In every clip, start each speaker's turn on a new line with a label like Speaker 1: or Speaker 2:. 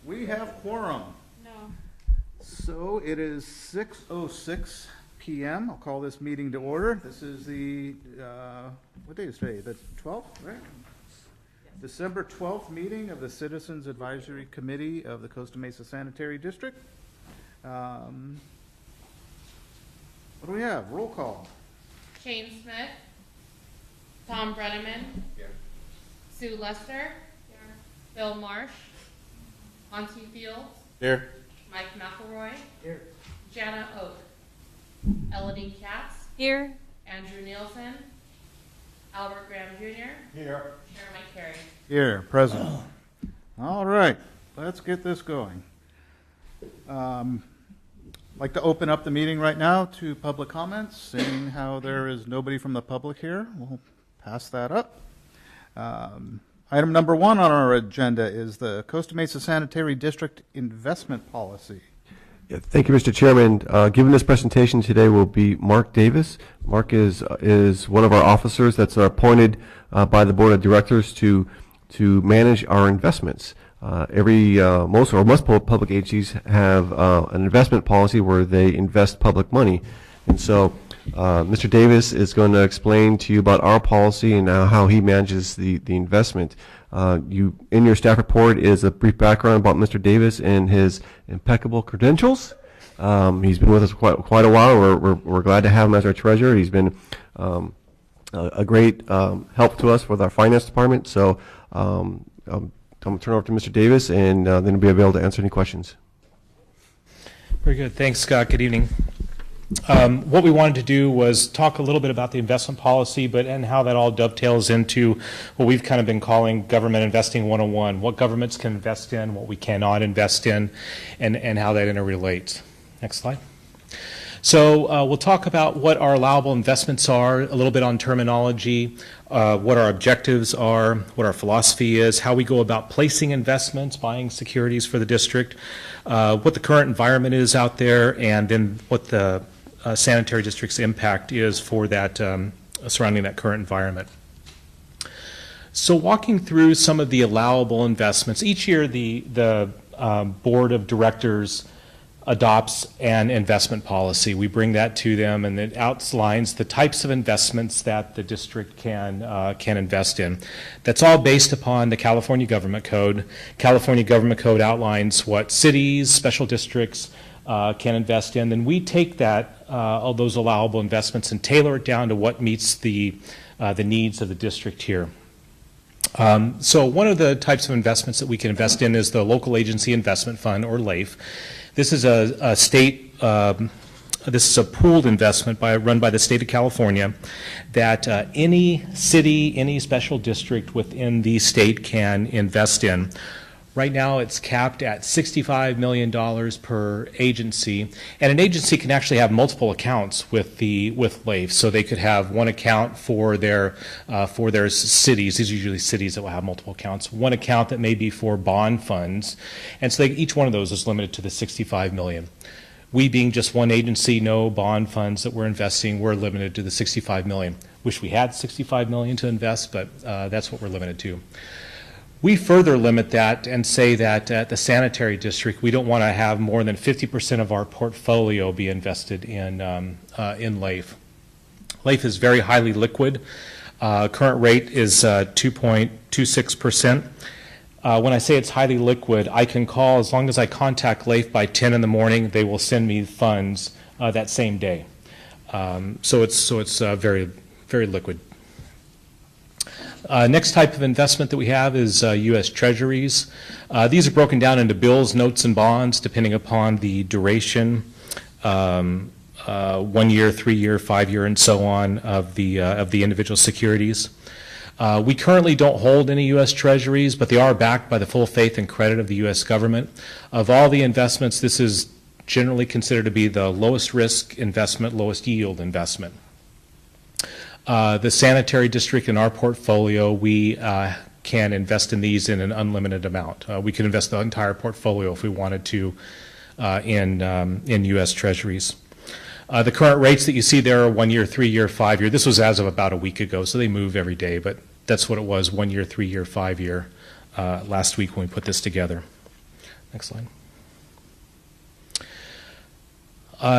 Speaker 1: We have quorum.
Speaker 2: No.
Speaker 1: So it is 6:06 p.m. I'll call this meeting to order. This is the, what day is today? The 12th, right? December 12th meeting of the Citizens Advisory Committee of the Costa Mesa Sanitary District. What do we have? Roll call.
Speaker 2: Shane Smith. Tom Brenneman.
Speaker 1: Here.
Speaker 2: Sue Lester. Here. Bill Marsh. Monty Fields.
Speaker 1: Here.
Speaker 2: Mike McElroy.
Speaker 1: Here.
Speaker 2: Jana Oak. Elodie Katz.
Speaker 3: Here.
Speaker 2: Andrew Nielsen. Albert Graham Jr.
Speaker 1: Here.
Speaker 2: Jeremiah Carey.
Speaker 1: Here, present. All right, let's get this going. I'd like to open up the meeting right now to public comments. Seeing how there is nobody from the public here, we'll pass that up. Item number 1 on our agenda is the Costa Mesa Sanitary District Investment Policy.
Speaker 4: Yeah, thank you, Mr. Chairman. Giving this presentation today will be Mark Davis. Mark is one of our officers that's appointed by the Board of Directors to manage our investments. Most public agencies have an investment policy where they invest public money, and so Mr. Davis is going to explain to you about our policy and how he manages the investment. In your staff report is a brief background about Mr. Davis and his impeccable credentials. He's been with us quite a while. We're glad to have him as our treasurer. He's been a great help to us with our finance department. So I'm going to turn over to Mr. Davis, and then we'll be able to answer any questions.
Speaker 5: Very good. Thanks, Scott. Good evening. What we wanted to do was talk a little bit about the investment policy, and how that all dovetails into what we've kind of been calling Government Investing 101, what governments can invest in, what we cannot invest in, and how that interrelates. Next slide. So we'll talk about what our allowable investments are, a little bit on terminology, what our objectives are, what our philosophy is, how we go about placing investments, buying securities for the district, what the current environment is out there, and then what the sanitary district's impact is for that surrounding that current environment. So walking through some of the allowable investments, each year the Board of Directors adopts an investment policy. We bring that to them, and it outlines the types of investments that the district can invest in. That's all based upon the California Government Code. California Government Code outlines what cities, special districts can invest in. Then we take that, all those allowable investments, and tailor it down to what meets the needs of the district here. So one of the types of investments that we can invest in is the Local Agency Investment Fund, or LAIF. This is a state, this is a pooled investment run by the state of California that any city, any special district within the state can invest in. Right now it's capped at $65 million per agency, and an agency can actually have multiple accounts with LAIF. So they could have one account for their cities. These are usually cities that will have multiple accounts. One account that may be for bond funds, and so each one of those is limited to the $65 million. We, being just one agency, no bond funds that we're investing, we're limited to the $65 million. Wish we had $65 million to invest, but that's what we're limited to. We further limit that and say that at the sanitary district, we don't want to have more than 50% of our portfolio be invested in LAIF. LAIF is very highly liquid. Current rate is 2.26%. When I say it's highly liquid, I can call, as long as I contact LAIF by 10 in the morning, they will send me funds that same day. So it's very, very liquid. Next type of investment that we have is U.S. Treasuries. These are broken down into bills, notes, and bonds depending upon the duration, 1 year, 3 year, 5 year, and so on of the individual securities. We currently don't hold any U.S. Treasuries, but they are backed by the full faith and credit of the U.S. government. Of all the investments, this is generally considered to be the lowest risk investment, lowest yield investment. The sanitary district in our portfolio, we can invest in these in an unlimited amount. We can invest the entire portfolio if we wanted to in U.S. Treasuries. The current rates that you see there are 1 year, 3 year, 5 year. This was as of about a week ago, so they move every day, but that's what it was, 1 year, 3 year, 5 year last week when we put this together. Next slide.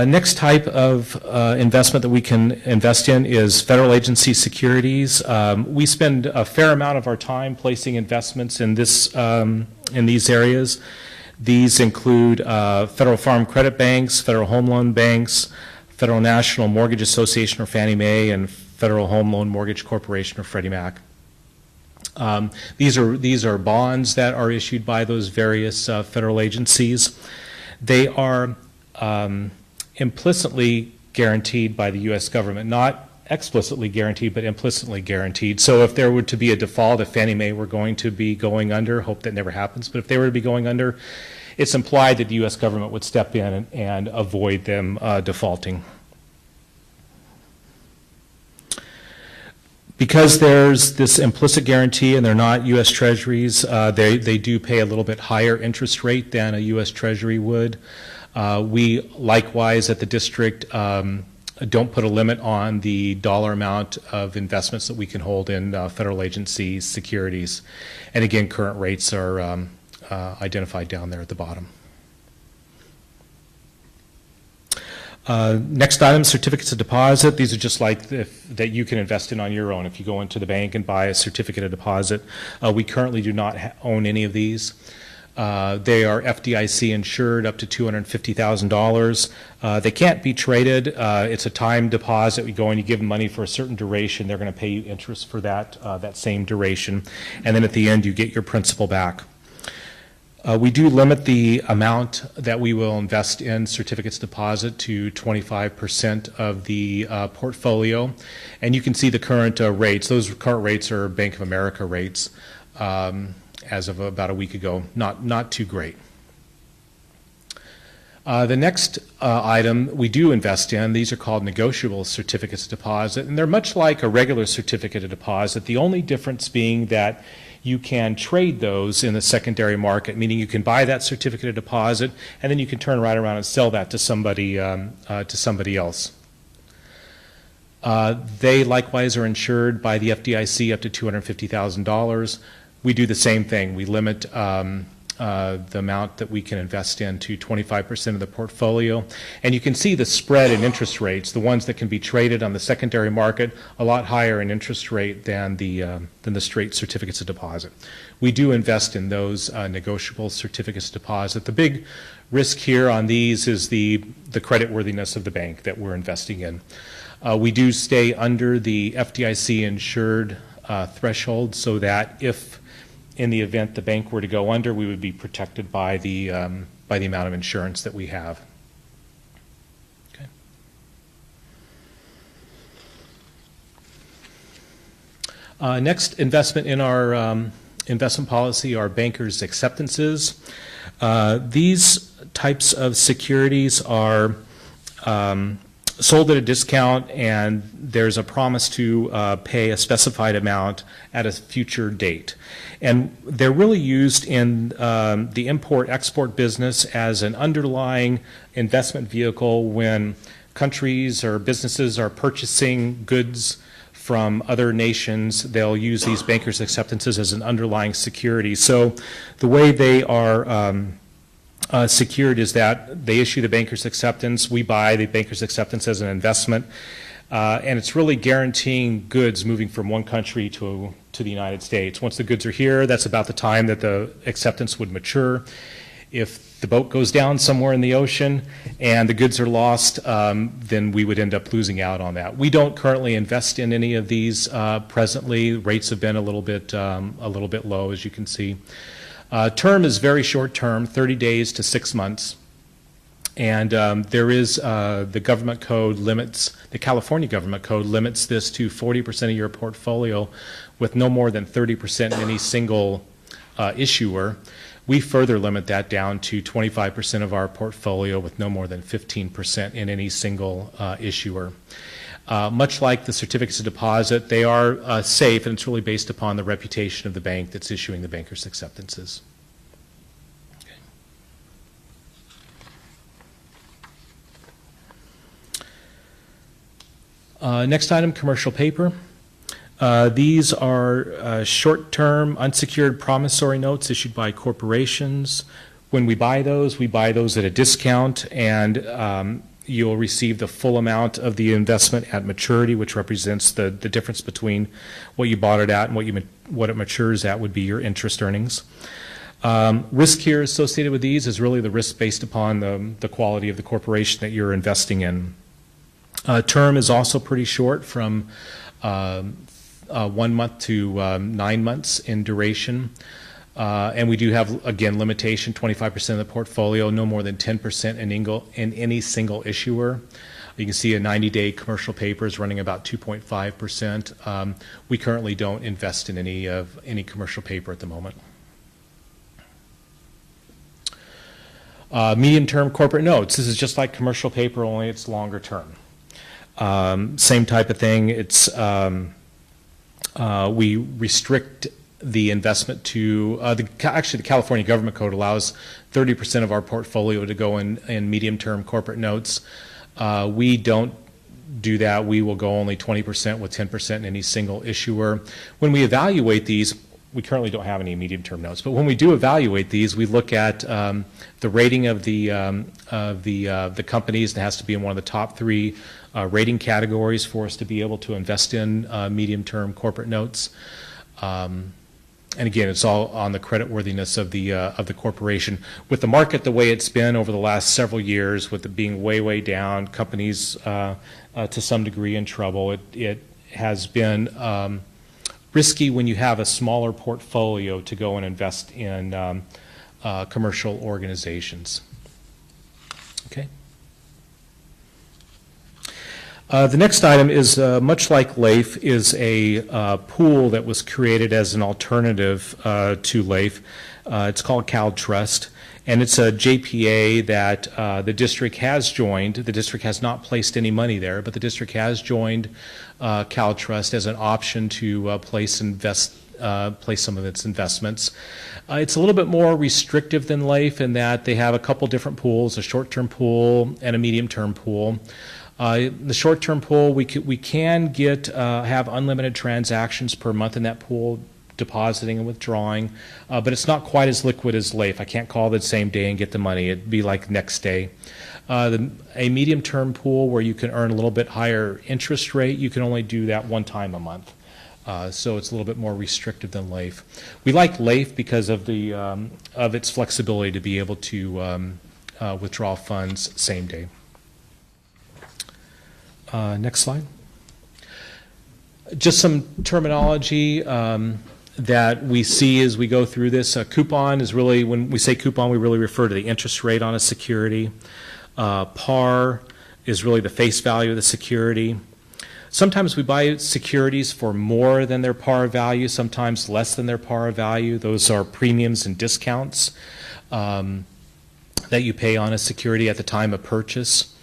Speaker 5: Next type of investment that we can invest in is federal agency securities. We spend a fair amount of our time placing investments in these areas. These include Federal Farm Credit Banks, Federal Home Loan Banks, Federal National Mortgage Association or Fannie Mae, and Federal Home Loan Mortgage Corporation or Freddie Mac. These are bonds that are issued by those various federal agencies. They are implicitly guaranteed by the U.S. government, not explicitly guaranteed, but implicitly guaranteed. So if there were to be a default, if Fannie Mae were going to be going under, hope that never happens, but if they were to be going under, it's implied that the U.S. government would step in and avoid them defaulting. Because there's this implicit guarantee and they're not U.S. Treasuries, they do pay a little bit higher interest rate than a U.S. Treasury would. We likewise at the district don't put a limit on the dollar amount of investments that we can hold in federal agency securities. And again, current rates are identified down there at the bottom. Next item, certificates of deposit. These are just like that you can invest in on your own. If you go into the bank and buy a certificate of deposit, we currently do not own any of these. They are FDIC insured up to $250,000. They can't be traded. It's a time deposit. We go and you give them money for a certain duration. They're going to pay you interest for that same duration. And then at the end, you get your principal back. We do limit the amount that we will invest in certificates of deposit to 25% of the portfolio. And you can see the current rates. Those current rates are Bank of America rates as of about a week ago. Not too great. The next item we do invest in, these are called negotiable certificates of deposit, and they're much like a regular certificate of deposit, the only difference being that you can trade those in the secondary market, meaning you can buy that certificate of deposit and then you can turn right around and sell that to somebody else. They likewise are insured by the FDIC up to $250,000. We do the same thing. We limit the amount that we can invest in to 25% of the portfolio. And you can see the spread in interest rates, the ones that can be traded on the secondary market, a lot higher in interest rate than the straight certificates of deposit. We do invest in those negotiable certificates of deposit. The big risk here on these is the creditworthiness of the bank that we're investing in. We do stay under the FDIC insured threshold so that if in the event the bank were to go under, we would be protected by the amount of insurance that we have. Okay. Next investment in our investment policy are bankers' acceptances. These types of securities are sold at a discount, and there's a promise to pay a specified amount at a future date. And they're really used in the import-export business as an underlying investment vehicle when countries or businesses are purchasing goods from other nations. They'll use these bankers' acceptances as an underlying security. So the way they are secured is that they issue the banker's acceptance, we buy the banker's acceptance as an investment, and it's really guaranteeing goods moving from one country to the United States. Once the goods are here, that's about the time that the acceptance would mature. If the boat goes down somewhere in the ocean and the goods are lost, then we would end up losing out on that. We don't currently invest in any of these presently. Rates have been a little bit low, as you can see. Term is very short term, 30 days to 6 months. And there is the government code limits, the California government code limits this to 40% of your portfolio with no more than 30% in any single issuer. We further limit that down to 25% of our portfolio with no more than 15% in any single issuer. Much like the certificates of deposit, they are safe, and it's really based upon the reputation of the bank that's issuing the banker's acceptances. Okay. Next item, commercial paper. These are short-term unsecured promissory notes issued by corporations. When we buy those at a discount, and you'll receive the full amount of the investment at maturity, which represents the difference between what you bought it at and what it matures at would be your interest earnings. Risk here associated with these is really the risk based upon the quality of the corporation that you're investing in. Term is also pretty short, from 1 month to 9 months in duration. And we do have, again, limitation, 25% of the portfolio, no more than 10% in any single issuer. You can see a 90-day commercial paper is running about 2.5%. We currently don't invest in any commercial paper at the moment. Medium-term corporate notes. This is just like commercial paper, only it's longer term. Same type of thing. It's we restrict the investment to actually the California Government Code allows 30% of our portfolio to go in medium-term corporate notes. We don't do that. We will go only 20% with 10% in any single issuer. When we evaluate these, we currently don't have any medium-term notes, but when we do evaluate these, we look at the rating of the companies. It has to be in one of the top 3 rating categories for us to be able to invest in medium-term corporate notes. And again, it's all on the creditworthiness of the corporation. With the market the way it's been over the last several years, with it being way down, companies to some degree in trouble, it has been risky when you have a smaller portfolio to go and invest in commercial organizations. Okay. The next item is, much like LAIF, is a pool that was created as an alternative to LAIF. It's called CalTrust, and it's a JPA that the district has joined. The district has not placed any money there, but the district has joined CalTrust as an option to place some of its investments. It's a little bit more restrictive than LAIF in that they have a couple different pools, a short-term pool and a medium-term pool. The short-term pool, we can have unlimited transactions per month in that pool, depositing and withdrawing, but it's not quite as liquid as LAIF. I can't call the same day and get the money. It'd be like next day. A medium-term pool where you can earn a little bit higher interest rate, you can only do that 1 time a month. So it's a little bit more restrictive than LAIF. We like LAIF because of its flexibility to be able to withdraw funds same day. Next slide. Just some terminology that we see as we go through this. Coupon is really, when we say coupon, we really refer to the interest rate on a security. Par is really the face value of the security. Sometimes we buy securities for more than their par value, sometimes less than their par value. Those are premiums and discounts that you pay on a security at the time of purchase.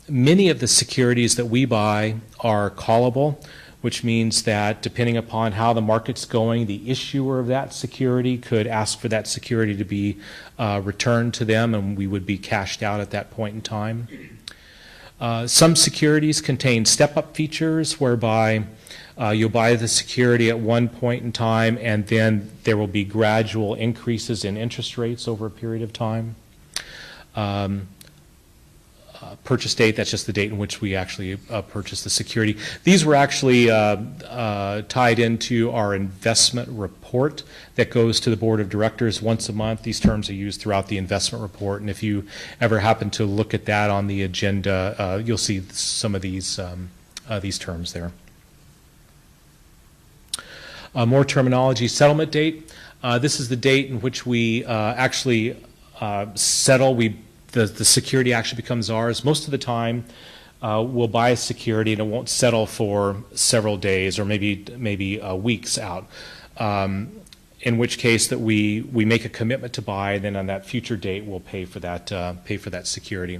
Speaker 5: Many of the securities that we buy are callable, which means that depending upon how the market's going, the issuer of that security could ask for that security to be returned to them, and we would be cashed out at that point in time. Some securities contain step-up features whereby you'll buy the security at one point in time, and then there will be gradual increases in interest rates over a period of time. Purchase date, that's just the date in which we actually purchased the security. These were actually tied into our investment report that goes to the board of directors once a month. These terms are used throughout the investment report, and if you ever happen to look at that on the agenda, you'll see some of these terms there. More terminology. Settlement date. This is the date in which we actually settle. The security actually becomes ours. Most of the time, we'll buy a security and it won't settle for several days or maybe weeks out. In which case that we make a commitment to buy, and then on that future date we'll pay for that security.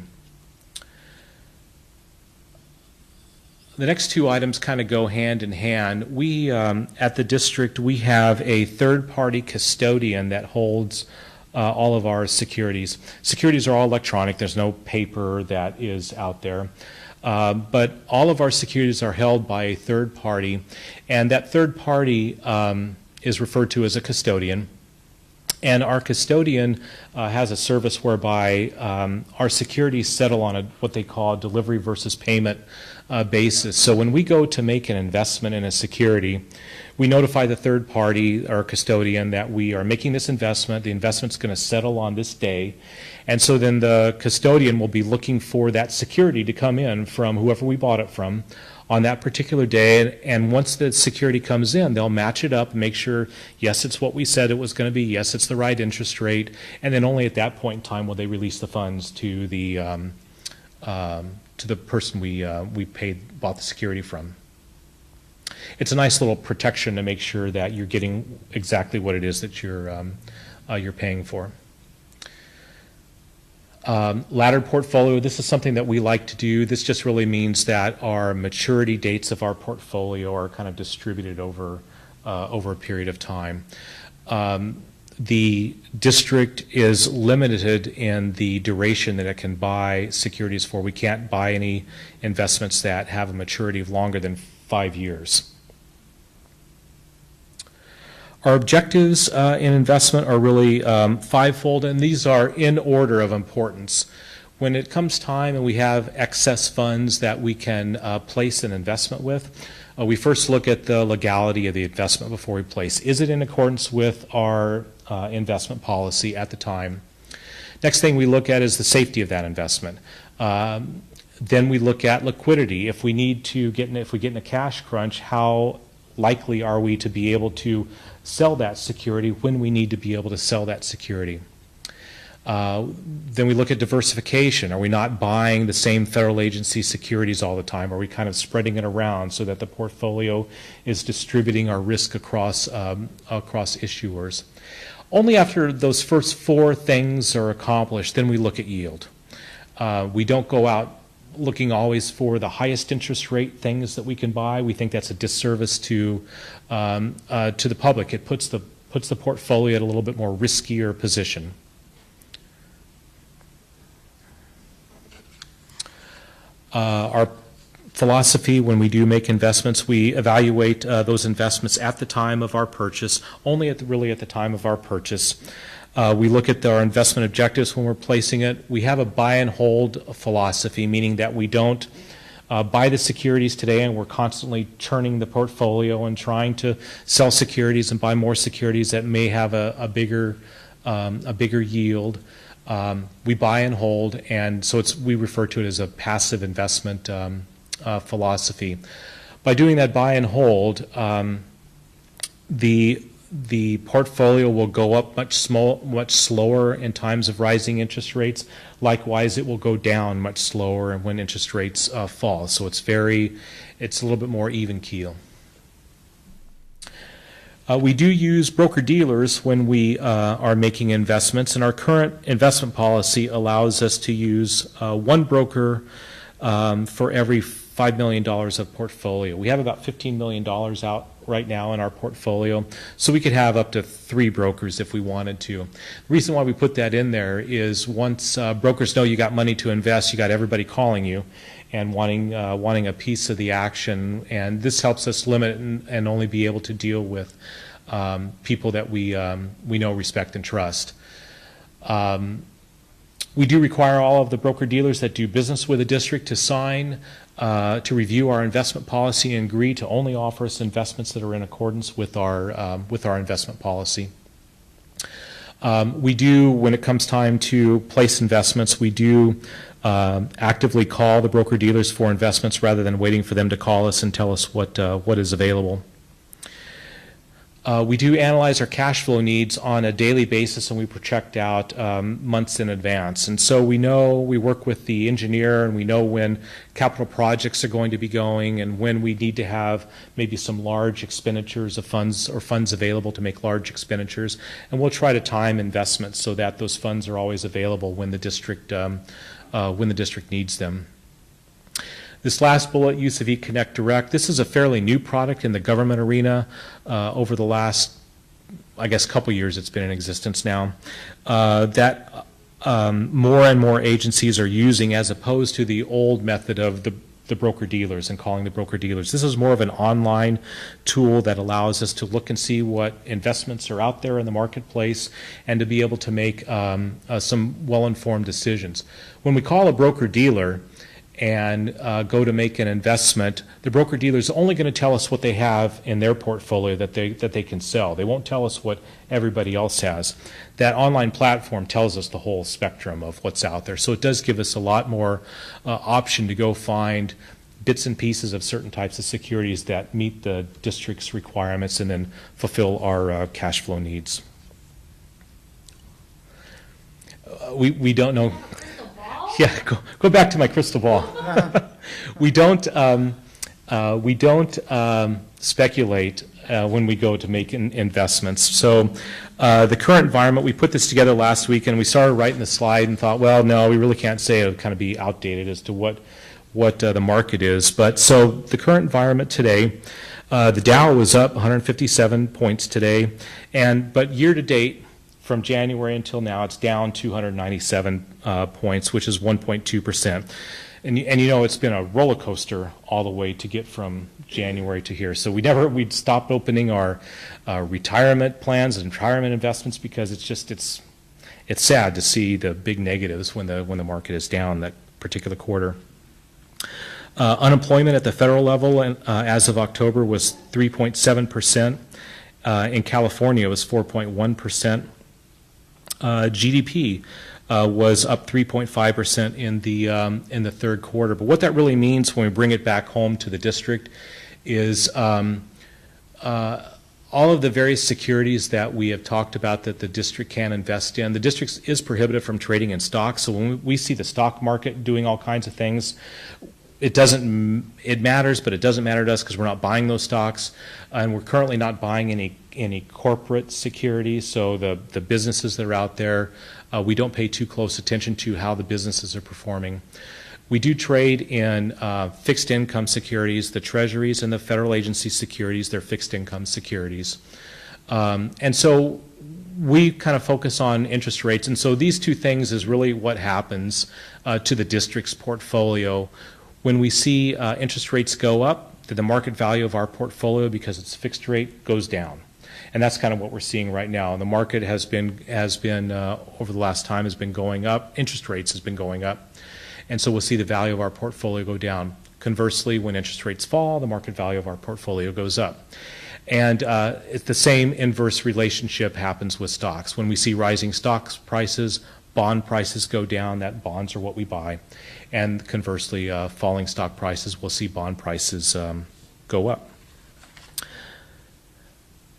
Speaker 5: The next 2 items kind of go hand in hand. We at the district, we have a third-party custodian that holds all of our securities. Securities are all electronic. There's no paper that is out there. But all of our securities are held by a third party, and that third party is referred to as a custodian. And our custodian has a service whereby our securities settle on what they call a delivery versus payment basis. So when we go to make an investment in a security, we notify the third party, our custodian, that we are making this investment. The investment's going to settle on this day. And so then the custodian will be looking for that security to come in from whoever we bought it from on that particular day, and once the security comes in, they'll match it up and make sure, yes, it's what we said it was going to be, yes, it's the right interest rate, and then only at that point in time will they release the funds to the person we bought the security from. It's a nice little protection to make sure that you're getting exactly what it is that you're paying for. Laddered portfolio, this is something that we like to do. This just really means that our maturity dates of our portfolio are kind of distributed over a period of time. The district is limited in the duration that it can buy securities for. We can't buy any investments that have a maturity of longer than 5 years. Our objectives in investment are really fivefold, and these are in order of importance. When it comes time and we have excess funds that we can place an investment with, we first look at the legality of the investment before we place. Is it in accordance with our investment policy at the time? Next thing we look at is the safety of that investment. Then we look at liquidity. If we get in a cash crunch, how likely are we to be able to sell that security when we need to be able to sell that security? Then we look at diversification. Are we not buying the same federal agency securities all the time? Are we kind of spreading it around so that the portfolio is distributing our risk across issuers? Only after those first four things are accomplished, then we look at yield. We don't go out looking always for the highest interest rate things that we can buy. We think that's a disservice to the public. It puts the portfolio at a little bit more riskier position. Our philosophy when we do make investments, we evaluate those investments at the time of our purchase, only at the time of our purchase. We look at our investment objectives when we're placing it. We have a buy and hold philosophy, meaning that we don't buy the securities today and we're constantly churning the portfolio and trying to sell securities and buy more securities that may have a bigger yield. We buy and hold, and so we refer to it as a passive investment philosophy. By doing that buy and hold, the portfolio will go up much slower in times of rising interest rates. Likewise, it will go down much slower when interest rates fall. So it's a little bit more even keel. We do use broker-dealers when we are making investments, and our current investment policy allows us to use one broker for every $5 million of portfolio. We have about $15 million out right now in our portfolio, so we could have up to 3 brokers if we wanted to. The reason why we put that in there is once brokers know you got money to invest, you got everybody calling you and wanting a piece of the action, and this helps us limit and only be able to deal with people that we know, respect, and trust. We do require all of the broker-dealers that do business with the district to sign to review our investment policy and agree to only offer us investments that are in accordance with our investment policy. We do, when it comes time to place investments, we do actively call the broker-dealers for investments rather than waiting for them to call us and tell us what is available. We do analyze our cash flow needs on a daily basis, and we project out months in advance. And so we work with the engineer, and we know when capital projects are going to be going and when we need to have maybe some large expenditures of funds or funds available to make large expenditures. And we'll try to time investments so that those funds are always available when the district needs them. This last bullet, use of eConnect Direct, this is a fairly new product in the government arena. Over the last, I guess, couple years it's been in existence now, that more and more agencies are using, as opposed to the old method of the the broker-dealers and calling the broker-dealers. This is more of an online tool that allows us to look and see what investments are out there in the marketplace and to be able to make some well-informed decisions. When we call a broker-dealer and go to make an investment, the broker-dealer is only going to tell us what they have in their portfolio that they can sell. They won't tell us what everybody else has. That online platform tells us the whole spectrum of what's out there. So it does give us a lot more option to go find bits and pieces of certain types of securities that meet the district's requirements and then fulfill our cash flow needs. We don't know. Yeah, go back to my crystal ball. We don't speculate when we go to make investments. So the current environment, we put this together last week and we started writing the slide and thought, well, no, we really can't say. It would kind of be outdated as to what the market is. But so the current environment today, the Dow was up 157 points today, but year to date, from January until now, it's down 297 points, which is 1.2%. And you know it's been a roller coaster all the way to get from January to here. So we'd stopped opening our retirement plans and retirement investments because it's sad to see the big negatives when the market is down that particular quarter. Unemployment at the federal level as of October was 3.7%. In California, it was 4.1%. GDP was up 3.5% in the third quarter. But what that really means when we bring it back home to the district is all of the various securities that we have talked about that the district can invest in. The district is prohibited from trading in stocks. So when we see the stock market doing all kinds of things, it matters, but it doesn't matter to us because we're not buying those stocks, and we're currently not buying any corporate securities. So the businesses that are out there, we don't pay too close attention to how the businesses are performing. We do trade in fixed income securities, the treasuries and the federal agency securities. They're fixed income securities, and so we kind of focus on interest rates. And so these two things is really what happens to the district's portfolio. When we see interest rates go up, the market value of our portfolio, because it's fixed rate, goes down. And that's kind of what we're seeing right now. The market has been over the last time has been going up. Interest rates has been going up. And so we'll see the value of our portfolio go down. Conversely, when interest rates fall, the market value of our portfolio goes up. And it's the same inverse relationship happens with stocks. When we see rising stocks prices, bond prices go down. That bonds are what we buy. And conversely, falling stock prices, we'll see bond prices go up.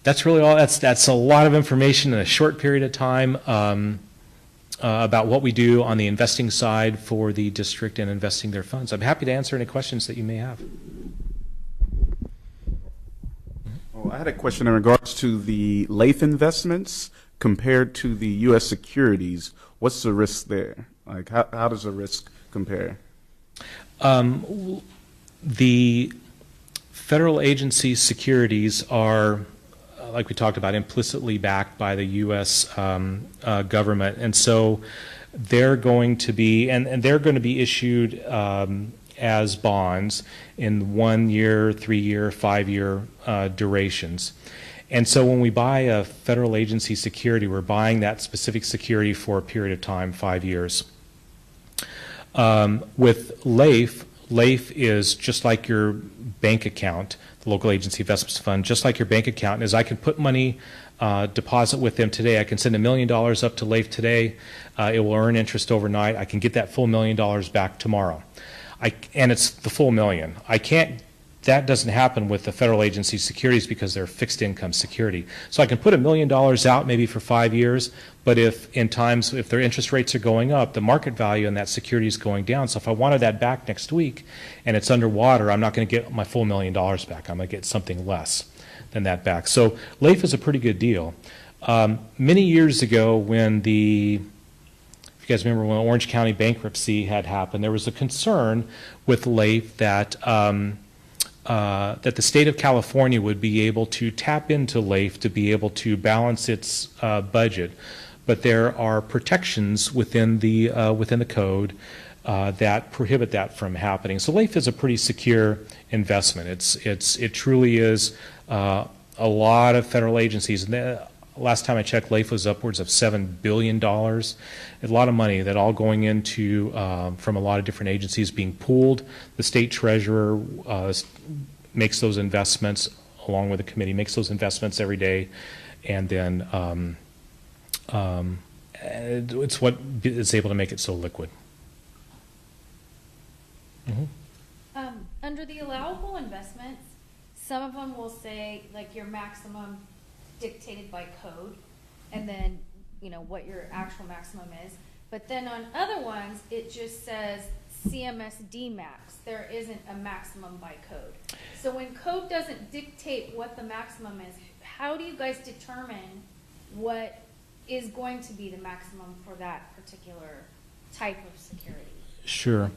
Speaker 5: That's really all. That's a lot of information in a short period of time about what we do on the investing side for the district and investing their funds. I'm happy to answer any questions that you may have.
Speaker 3: Well, I had a question in regards to the LAIF investments compared to the U.S. securities. What's the risk there? Like, how does the risk compare?
Speaker 5: The federal agency securities are, like we talked about, implicitly backed by the U.S. Government, and so they're going to be, and they're going to be issued as bonds in 1 year, 3 year, 5 year durations. And so when we buy a federal agency security, we're buying that specific security for a period of time, 5 years. With LAIF, LAIF is just like your bank account, the local agency investments fund, just like your bank account, is I can put money, deposit with them today. I can send $1 million up to LAIF today. It will earn interest overnight. I can get that full $1 million back tomorrow. And it's the full $1 million. That doesn't happen with the federal agency securities because they're fixed income security. So I can put $1 million out maybe for 5 years, but if their interest rates are going up, the market value on that security is going down. So if I wanted that back next week and it's underwater, I'm not going to get my full $1 million back. I'm going to get something less than that back. So LAIF is a pretty good deal. Many years ago if you guys remember when Orange County bankruptcy had happened, there was a concern with LAIF that the state of California would be able to tap into LAIF to be able to balance its budget, but there are protections within the code that prohibit that from happening. So LAIF is a pretty secure investment. It truly is a lot of federal agencies. And last time I checked, LAIF was upwards of $7 billion. A lot of money that all going into, from a lot of different agencies being pooled. The state treasurer makes those investments, along with the committee, makes those investments every day. And then it's what is able to make it so liquid.
Speaker 6: Under the allowable investments, some of them will say like your maximum dictated by code, and then what your actual maximum is. But then on other ones, it just says CMSD max. There isn't a maximum by code. So when code doesn't dictate what the maximum is, how do you guys determine what is going to be the maximum for that particular type of security?
Speaker 5: Sure.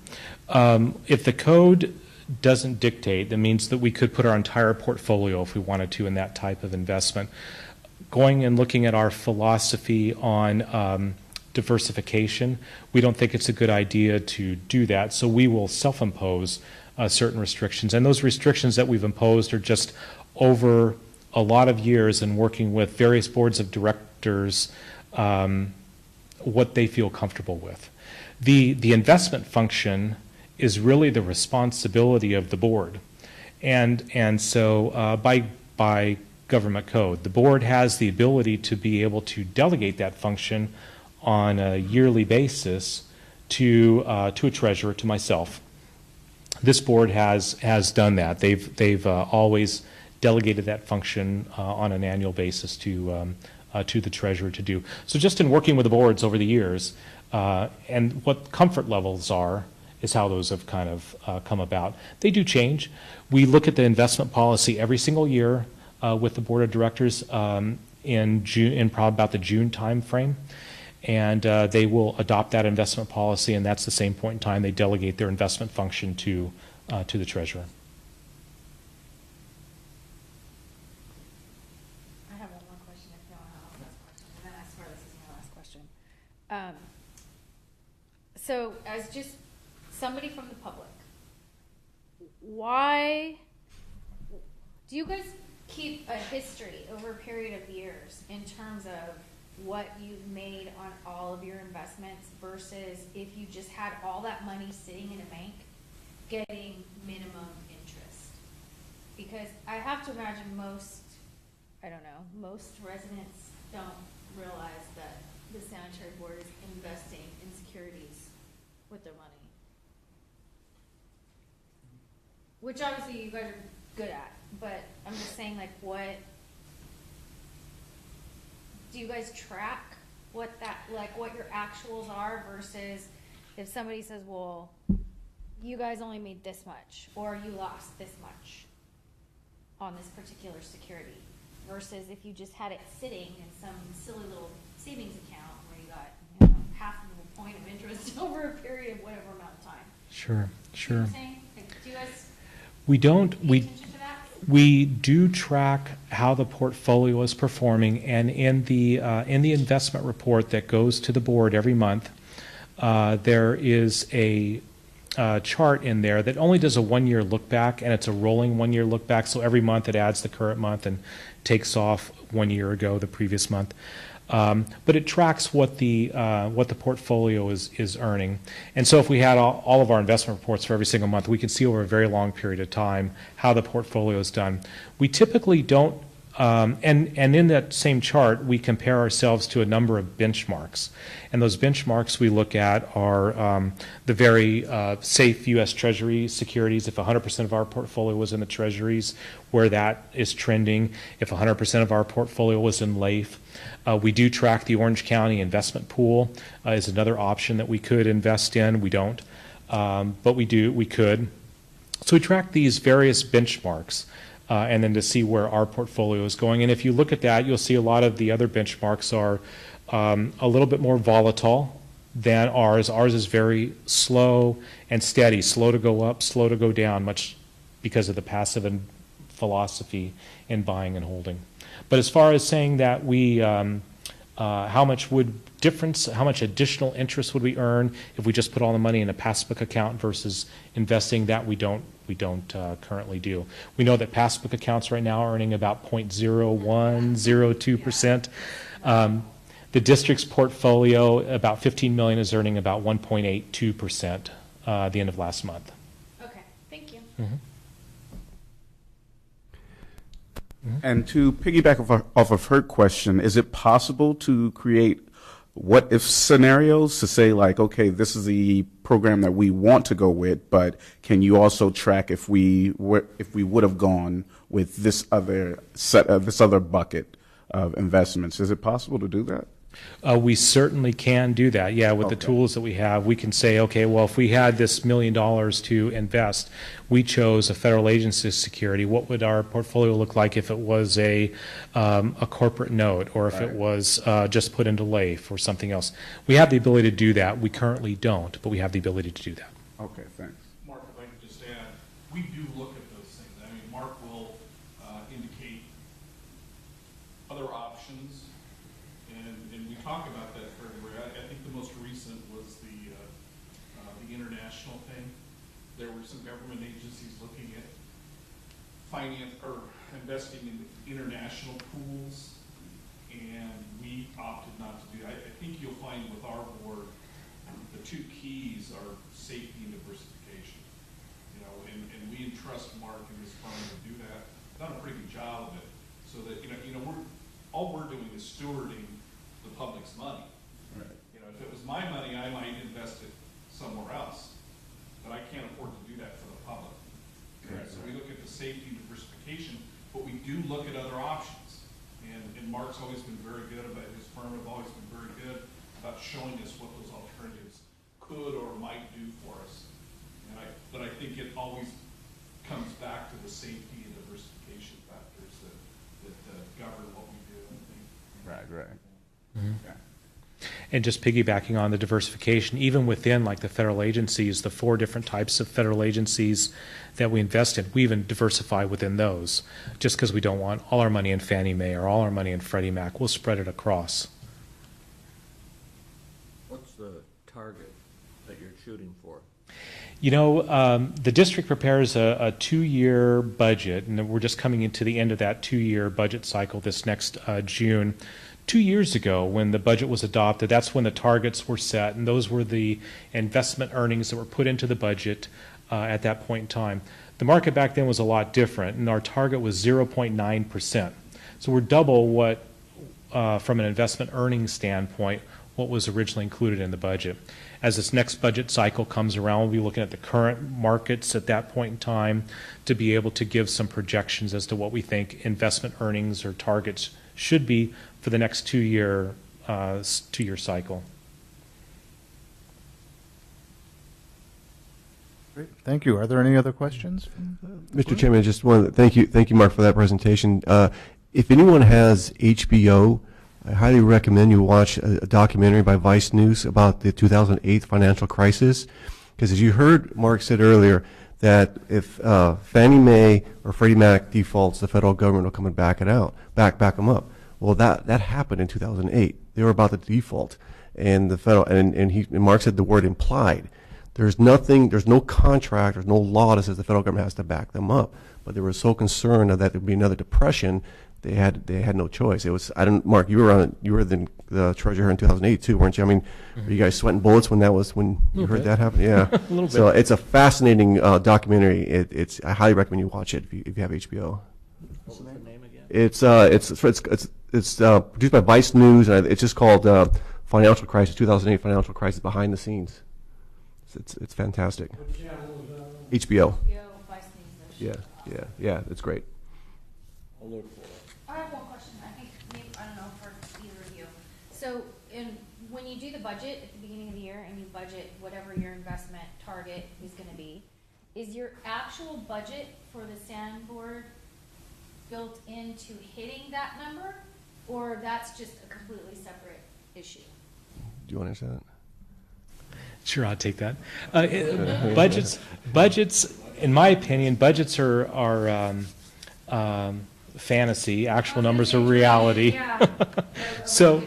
Speaker 5: If the code doesn't dictate, that means that we could put our entire portfolio, if we wanted to, in that type of investment. Going and looking at our philosophy on diversification, we don't think it's a good idea to do that, so we will self-impose certain restrictions. And those restrictions that we've imposed are just over a lot of years and working with various boards of directors, what they feel comfortable with. The investment function is really the responsibility of the board. And so by government code, the board has the ability to be able to delegate that function on a yearly basis to a treasurer, to myself. This board has done that. They've always delegated that function on an annual basis to the treasurer to do. So just in working with the boards over the years, and what comfort levels are is how those have kind of come about. They do change. We look at the investment policy every single year with the board of directors in probably about the June time frame, and they will adopt that investment policy, and that's the same point in time they delegate their investment function to the treasurer.
Speaker 6: I have one more question if you want to have a last question, and then I swear this is my last question. So as just somebody from the public, why do you guys keep a history over a period of years in terms of what you've made on all of your investments versus if you just had all that money sitting in a bank getting minimum interest? Because I have to imagine most residents don't realize that the sanitary board is investing in securities with their money. Which obviously you guys are good at, but I'm just saying, like, what do you guys track what your actuals are versus if somebody says, well, you guys only made this much or you lost this much on this particular security versus if you just had it sitting in some silly little savings account where you got half of a point of interest over a period of whatever amount of time.
Speaker 5: Sure.
Speaker 6: You know what I'm saying? Like, do you guys
Speaker 5: We don't.
Speaker 6: pay attention to that?
Speaker 5: We do track how the portfolio is performing, and in the investment report that goes to the board every month, there is a chart in there that only does a 1-year look back, and it's a rolling 1-year look back. So every month it adds the current month and takes off 1 year ago, the previous month. But it tracks what the portfolio is earning. And so if we had all of our investment reports for every single month, we can see over a very long period of time how the portfolio is done. We typically don't, and in that same chart, we compare ourselves to a number of benchmarks. And those benchmarks we look at are the very safe U.S. Treasury securities. If 100% of our portfolio was in the Treasuries, where that is trending. If 100% of our portfolio was in LAIF. We do track the Orange County investment pool is another option that we could invest in. We don't, but we could. So we track these various benchmarks and then to see where our portfolio is going. And if you look at that, you'll see a lot of the other benchmarks are a little bit more volatile than ours. Ours is very slow and steady, slow to go up, slow to go down, much because of the passive philosophy in buying and holding. But as far as saying that we how much additional interest would we earn if we just put all the money in a passbook account versus investing? That we don't currently do. We know that passbook accounts right now are earning about 0.0102%. The district's portfolio, about 15 million, is earning about 1.82% at the end of last month.
Speaker 6: Okay, thank you.
Speaker 3: And to piggyback off of her question, is it possible to create what-if scenarios to say, like, okay, this is the program that we want to go with, but can you also track if we would have gone with this other bucket of investments? Is it possible to do that?
Speaker 5: We certainly can do that, yeah, with the tools that we have. We can say, okay, well, if we had this $1 million to invest, we chose a federal agency security, what would our portfolio look like if it was a corporate note, or if it was just put into LAIF or something else? We have the ability to do that. We currently don't, but we have the ability to do that.
Speaker 3: Okay, thanks.
Speaker 7: Mark, if I could just add, we do look at those things. I mean, Mark will indicate other options, and we talk about that further. I think the most recent was the international thing. There were some government agencies looking at finance or investing in international pools, and we opted not to do that. I think you'll find with our board, the two keys are safety and diversification. You know, and we entrust Mark and his firm to do that. Done a pretty good job of it, so that all we're doing is stewarding the public's money.
Speaker 3: Right.
Speaker 7: You know, if it was my money, I might invest it somewhere else, but I can't afford to do that for the public. Right. So we look at the safety and diversification, but we do look at other options. And Mark's always been very good about, his firm have always been very good about showing us what those alternatives could or might do for us. But I think it always comes back to the safety and diversification factors that govern what we do, I think.
Speaker 3: Right. Yeah.
Speaker 5: And just piggybacking on the diversification, even within like the federal agencies, the 4 different types of federal agencies that we invest in, we even diversify within those. Just because we don't want all our money in Fannie Mae or all our money in Freddie Mac, we'll spread it across.
Speaker 8: What's the target that you're shooting for?
Speaker 5: You know, the district prepares a 2-year budget, and we're just coming into the end of that 2-year budget cycle this next June. 2 years ago, when the budget was adopted, that's when the targets were set, and those were the investment earnings that were put into the budget at that point in time. The market back then was a lot different, and our target was 0.9%. So we're double what, from an investment earnings standpoint, what was originally included in the budget. As this next budget cycle comes around, we'll be looking at the current markets at that point in time to be able to give some projections as to what we think investment earnings or targets should be for the next 2-year cycle.
Speaker 1: Great, thank you. Are there any other questions?
Speaker 4: Mr. Chairman, just one, thank you, Mark, for that presentation. If anyone has HBO, I highly recommend you watch a documentary by Vice News about the 2008 financial crisis, because as you heard Mark said earlier, that if Fannie Mae or Freddie Mac defaults, the federal government will come and back them up. Well, that happened in 2008. They were about to default, and the federal and Mark said the word implied. There's no contract, there's no law that says the federal government has to back them up. But they were so concerned that there would be another depression, they had no choice. It was Mark, you were the treasurer in 2008 too, weren't you? I mean, were you guys sweating bullets when you heard that happen? Yeah.
Speaker 5: A little bit.
Speaker 4: So it's a fascinating documentary. I highly recommend you watch it if you have HBO.
Speaker 8: What was the name again?
Speaker 4: It's produced by Vice News, and it's just called Financial Crisis, 2008 Financial Crisis Behind the Scenes. It's fantastic. HBO.
Speaker 6: Vice News.
Speaker 4: Yeah, it's great.
Speaker 8: I'll look for it.
Speaker 6: I have one question. I think maybe, I don't know, for either of you. So when you do the budget at the beginning of the year and you budget whatever your investment target is going to be, is your actual budget for the sand board built into hitting that number, or that's just a completely separate issue?
Speaker 4: Do you want to answer that?
Speaker 5: Sure, I'll take that. Budgets, in my opinion, budgets are fantasy. Actual numbers are reality.
Speaker 6: Yeah.
Speaker 5: So,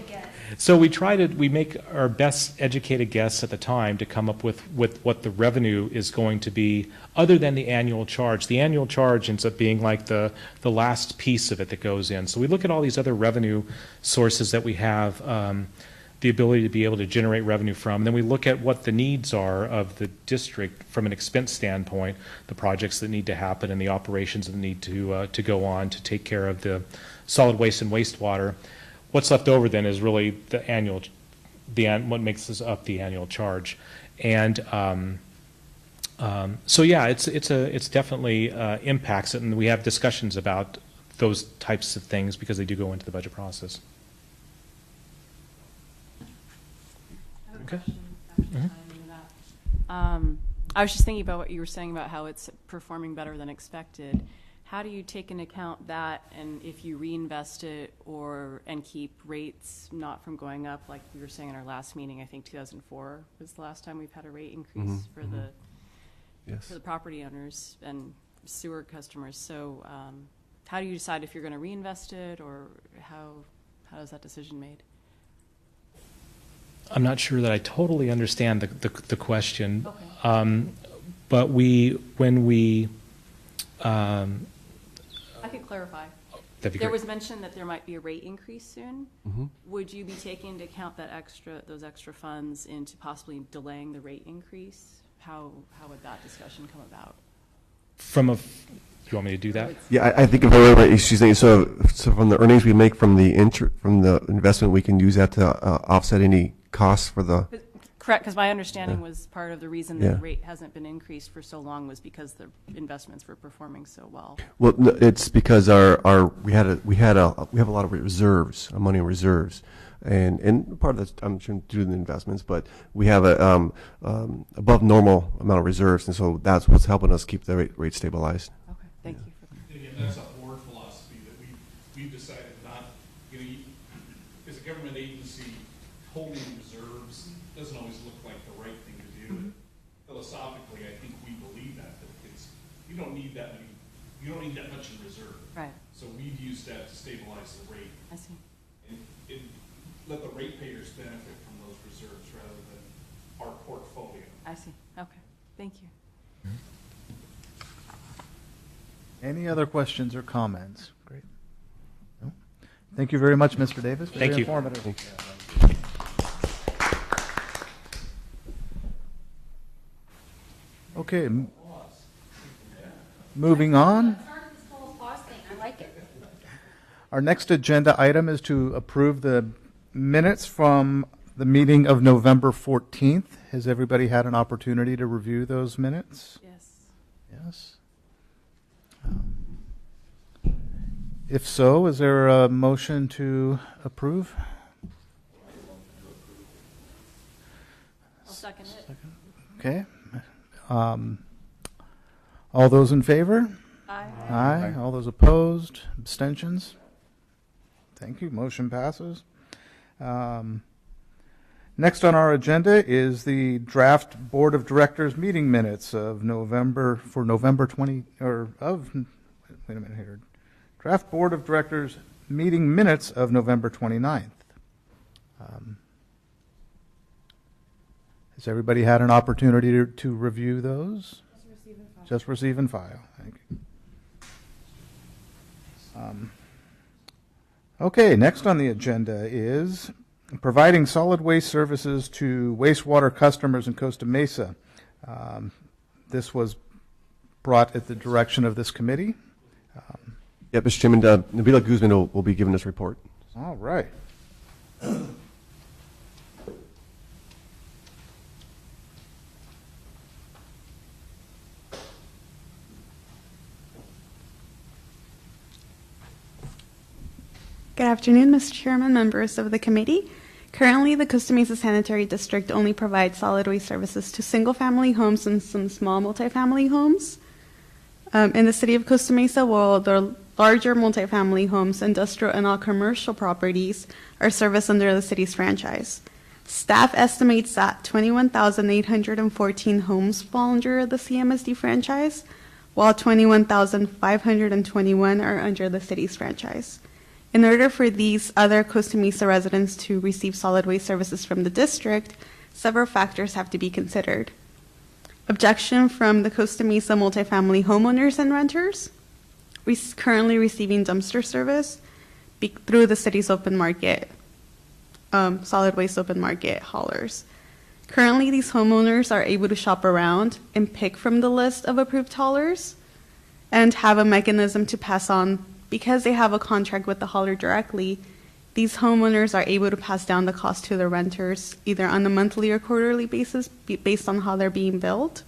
Speaker 5: So we make our best educated guess at the time to come up with what the revenue is going to be, other than the annual charge. The annual charge ends up being like the last piece of it that goes in. So we look at all these other revenue sources that we have, the ability to be able to generate revenue from. And then we look at what the needs are of the district from an expense standpoint, the projects that need to happen and the operations that need to go on to take care of the solid waste and wastewater. What's left over then is really the annual, what makes us up the annual charge. And so yeah, it's definitely impacts it, and we have discussions about those types of things because they do go into the budget process.
Speaker 9: I have a
Speaker 5: Okay.
Speaker 9: question after
Speaker 5: Mhm.
Speaker 9: time into that. I was just thinking about what you were saying about how it's performing better than expected. How do you take into account that, and if you reinvest it and keep rates not from going up, like we were saying in our last meeting? I think 2004 was the last time we've had a rate increase for the
Speaker 4: Yes.
Speaker 9: for the property owners and sewer customers. So how do you decide if you're going to reinvest it, or how is that decision made?
Speaker 5: I'm not sure that I totally understand the question.
Speaker 9: Okay.
Speaker 5: But when we
Speaker 9: I could clarify.
Speaker 5: that'd be
Speaker 9: There
Speaker 5: great.
Speaker 9: was mention that there might be a rate increase soon.
Speaker 4: Mhm.
Speaker 9: Would you be taking into account those extra funds into possibly delaying the rate increase? How would that discussion come about?
Speaker 5: Do you want me to do that?
Speaker 4: Yeah, I think if I remember, she's saying, so from the earnings we make from the investment, we can use that to offset any costs for the,
Speaker 9: Correct, because my understanding was part of the reason
Speaker 4: Yeah.
Speaker 9: the rate hasn't been increased for so long was because the investments were performing so well.
Speaker 4: well, no, it's because we have a lot of reserves, money in reserves. And part of that's, I'm sure, due to the investments, but we have a above normal amount of reserves, and so that's what's helping us keep the rate stabilized.
Speaker 9: Okay, thank you for that.
Speaker 7: And again, that's a board philosophy that we've decided not, as a government agency, holding reserves doesn't always look like the right thing to do. Philosophically, I think we believe that you don't need that much in reserve.
Speaker 9: Right,
Speaker 7: So we've used that to stabilize the rate
Speaker 9: I see.
Speaker 7: and let the ratepayers benefit from those reserves rather than our portfolio.
Speaker 9: I see, okay, thank you.
Speaker 1: Any other questions or comments? Great. No? Thank you very much, Mr. Davis. Very
Speaker 5: Thank you.
Speaker 1: informative. Okay, moving on.
Speaker 6: Start this whole pause thing, I like it.
Speaker 1: Our next agenda item is to approve the minutes from the meeting of November 14th. Has everybody had an opportunity to review those minutes?
Speaker 9: Yes.
Speaker 1: Yes. If so, is there a motion to approve?
Speaker 9: I'll second it.
Speaker 1: Okay. All those in favor?
Speaker 9: Aye.
Speaker 1: Aye. All those opposed? Abstentions? Thank you. Motion passes. Next on our agenda is the draft Board of Directors meeting minutes of November 20, wait a minute here. Draft Board of Directors meeting minutes of November 29th. Has everybody had an opportunity to review those? Just receive and file. Thank you. Okay, next on the agenda is providing solid waste services to wastewater customers in Costa Mesa. This was brought at the direction of this committee.
Speaker 4: Yeah, Mr. Chairman, Nabila Guzman will be giving this report.
Speaker 1: All right.
Speaker 10: Good afternoon, Mr. Chairman, members of the committee. Currently, the Costa Mesa Sanitary District only provides solid waste services to single-family homes and some small multifamily homes. In the city of Costa Mesa, while the larger multifamily homes, industrial, and all commercial properties are serviced under the city's franchise. Staff estimates that 21,814 homes fall under the CMSD franchise, while 21,521 are under the city's franchise. In order for these other Costa Mesa residents to receive solid waste services from the district, several factors have to be considered. Objection from the Costa Mesa multifamily homeowners and renters currently receiving dumpster service through the city's open market, solid waste open market haulers. Currently, these homeowners are able to shop around and pick from the list of approved haulers and have a mechanism to pass on. Because they have a contract with the hauler directly, these homeowners are able to pass down the cost to their renters either on a monthly or quarterly basis based on how they're being billed.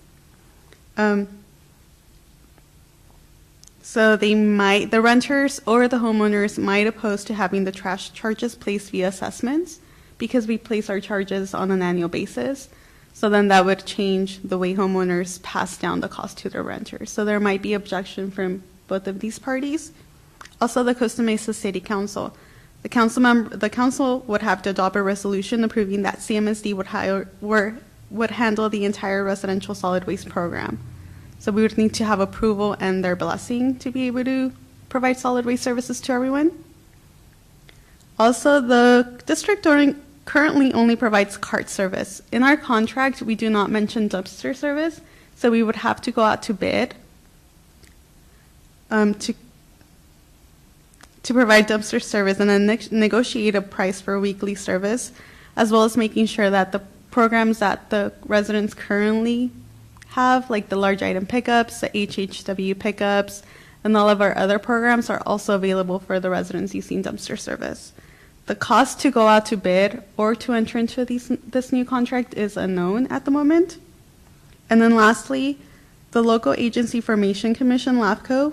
Speaker 10: So the renters or the homeowners might oppose to having the trash charges placed via assessments because we place our charges on an annual basis. So then that would change the way homeowners pass down the cost to their renters. So there might be objection from both of these parties. Also, the Costa Mesa City Council. The council would have to adopt a resolution approving that CMSD would handle the entire residential solid waste program. So we would need to have approval and their blessing to be able to provide solid waste services to everyone. Also, the district currently only provides cart service. In our contract, we do not mention dumpster service, so we would have to go out to bid to provide dumpster service and then negotiate a price for weekly service, as well as making sure that the programs that the residents currently have, like the large item pickups, the HHW pickups, and all of our other programs are also available for the residents using dumpster service. The cost to go out to bid or to enter into this new contract is unknown at the moment. And then lastly, the Local Agency Formation Commission, LAFCO,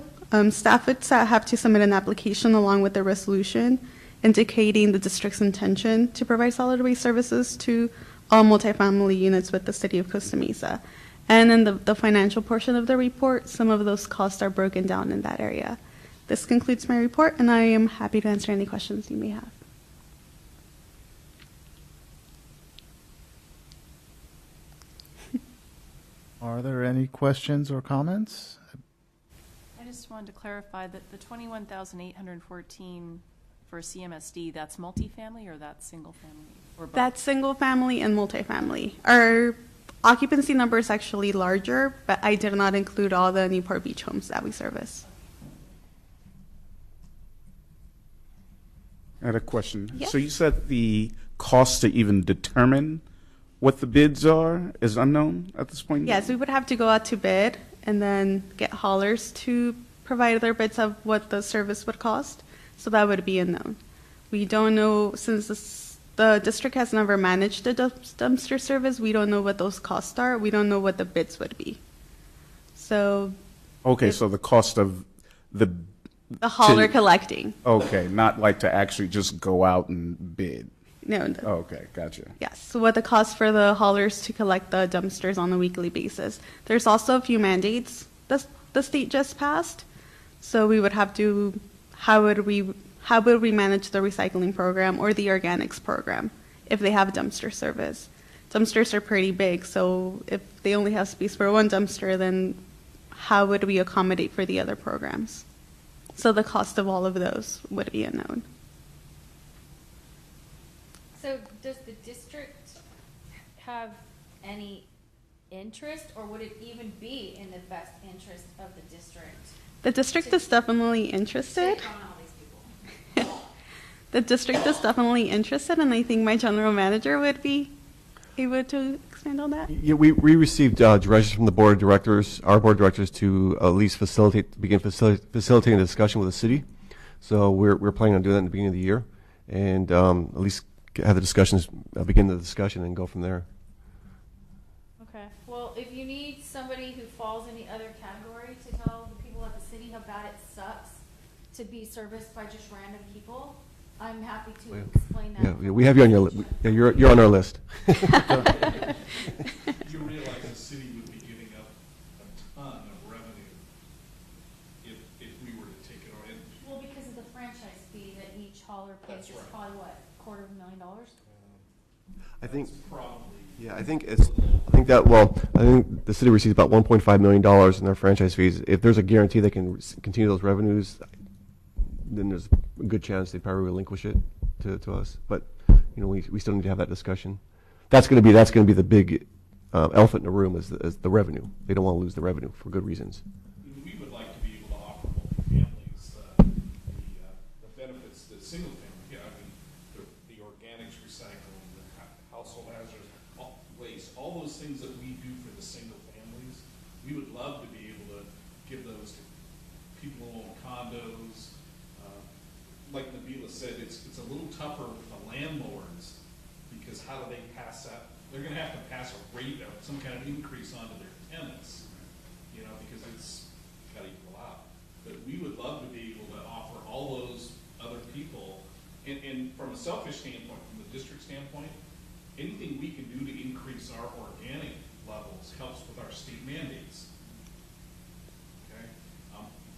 Speaker 10: staff would have to submit an application along with the resolution indicating the district's intention to provide solid waste services to all multifamily units with the city of Costa Mesa. And in the financial portion of the report, some of those costs are broken down in that area. This concludes my report, and I am happy to answer any questions you may have.
Speaker 1: Are there any questions or comments?
Speaker 9: I just wanted to clarify that the 21,814 for CMSD, that's multifamily or that's single family? Or both?
Speaker 10: That's single family and multifamily. Our occupancy number is actually larger, but I did not include all the Newport Beach homes that we service.
Speaker 3: I had a question.
Speaker 10: Yes.
Speaker 3: So you said the cost to even determine what the bids are is unknown at this point?
Speaker 10: Yes, we would have to go out to bid and then get haulers to provide their bids of what the service would cost. So that would be unknown. We don't know, since the district has never managed a dumpster service, we don't know what those costs are. We don't know what the bids would be. So.
Speaker 3: Okay, so the cost of the
Speaker 10: hauler collecting.
Speaker 3: Okay, not like to actually just go out and bid.
Speaker 10: No.
Speaker 3: Okay, gotcha.
Speaker 10: Yes, so what the cost for the haulers to collect the dumpsters on a weekly basis. There's also a few mandates the state just passed. So we would have to, how would we manage the recycling program or the organics program if they have dumpster service? Dumpsters are pretty big, so if they only have space for one dumpster, then how would we accommodate for the other programs? So the cost of all of those would be unknown.
Speaker 6: So does the district have any interest, or would it even be in the best interest of the district?
Speaker 10: The district is definitely interested.
Speaker 6: Take on all these people?
Speaker 10: The district is definitely interested, and I think my general manager would be able to expand on that.
Speaker 4: Yeah, we received directions from the board of directors, our board of directors, to at least begin facilitating a discussion with the city. So we're planning on doing that in the beginning of the year, and at least have the discussions, begin the discussion, and go from there.
Speaker 6: Okay. Well, if you need somebody who falls in the other category to tell the people at the city how bad it sucks to be serviced by just random people, I'm happy to explain that.
Speaker 4: Yeah, we have you on your you're on our list.
Speaker 7: You realize the city would be giving up a ton of revenue if we were to take it on.
Speaker 6: Well, because of the franchise fee that each hauler pays,
Speaker 7: That's
Speaker 6: is
Speaker 7: right.
Speaker 6: probably what, $250,000?
Speaker 4: I think.
Speaker 7: Probably.
Speaker 4: Yeah, I think the city receives about $1.5 million in their franchise fees. If there's a guarantee they can continue those revenues, then there's a good chance they'd probably relinquish it to us. But we still need to have that discussion. That's going to be the big elephant in the room is the revenue. They don't want to lose the revenue for good reasons.
Speaker 7: We would like to be able to offer multi-families the benefits that single family, the organics recycling, the household hazardous waste, all those things that we do for the single families. We would love to be able to give those to people who own condos. Like Nabila said, it's a little tougher with the landlords because how do they pass that? They're going to have to pass a rate of some kind of increase onto their tenants, because it's got to equal out. But we would love to be able to offer all those other people, and from a selfish standpoint, from the district standpoint, anything we can do to increase our organic levels helps with our state mandates. Okay?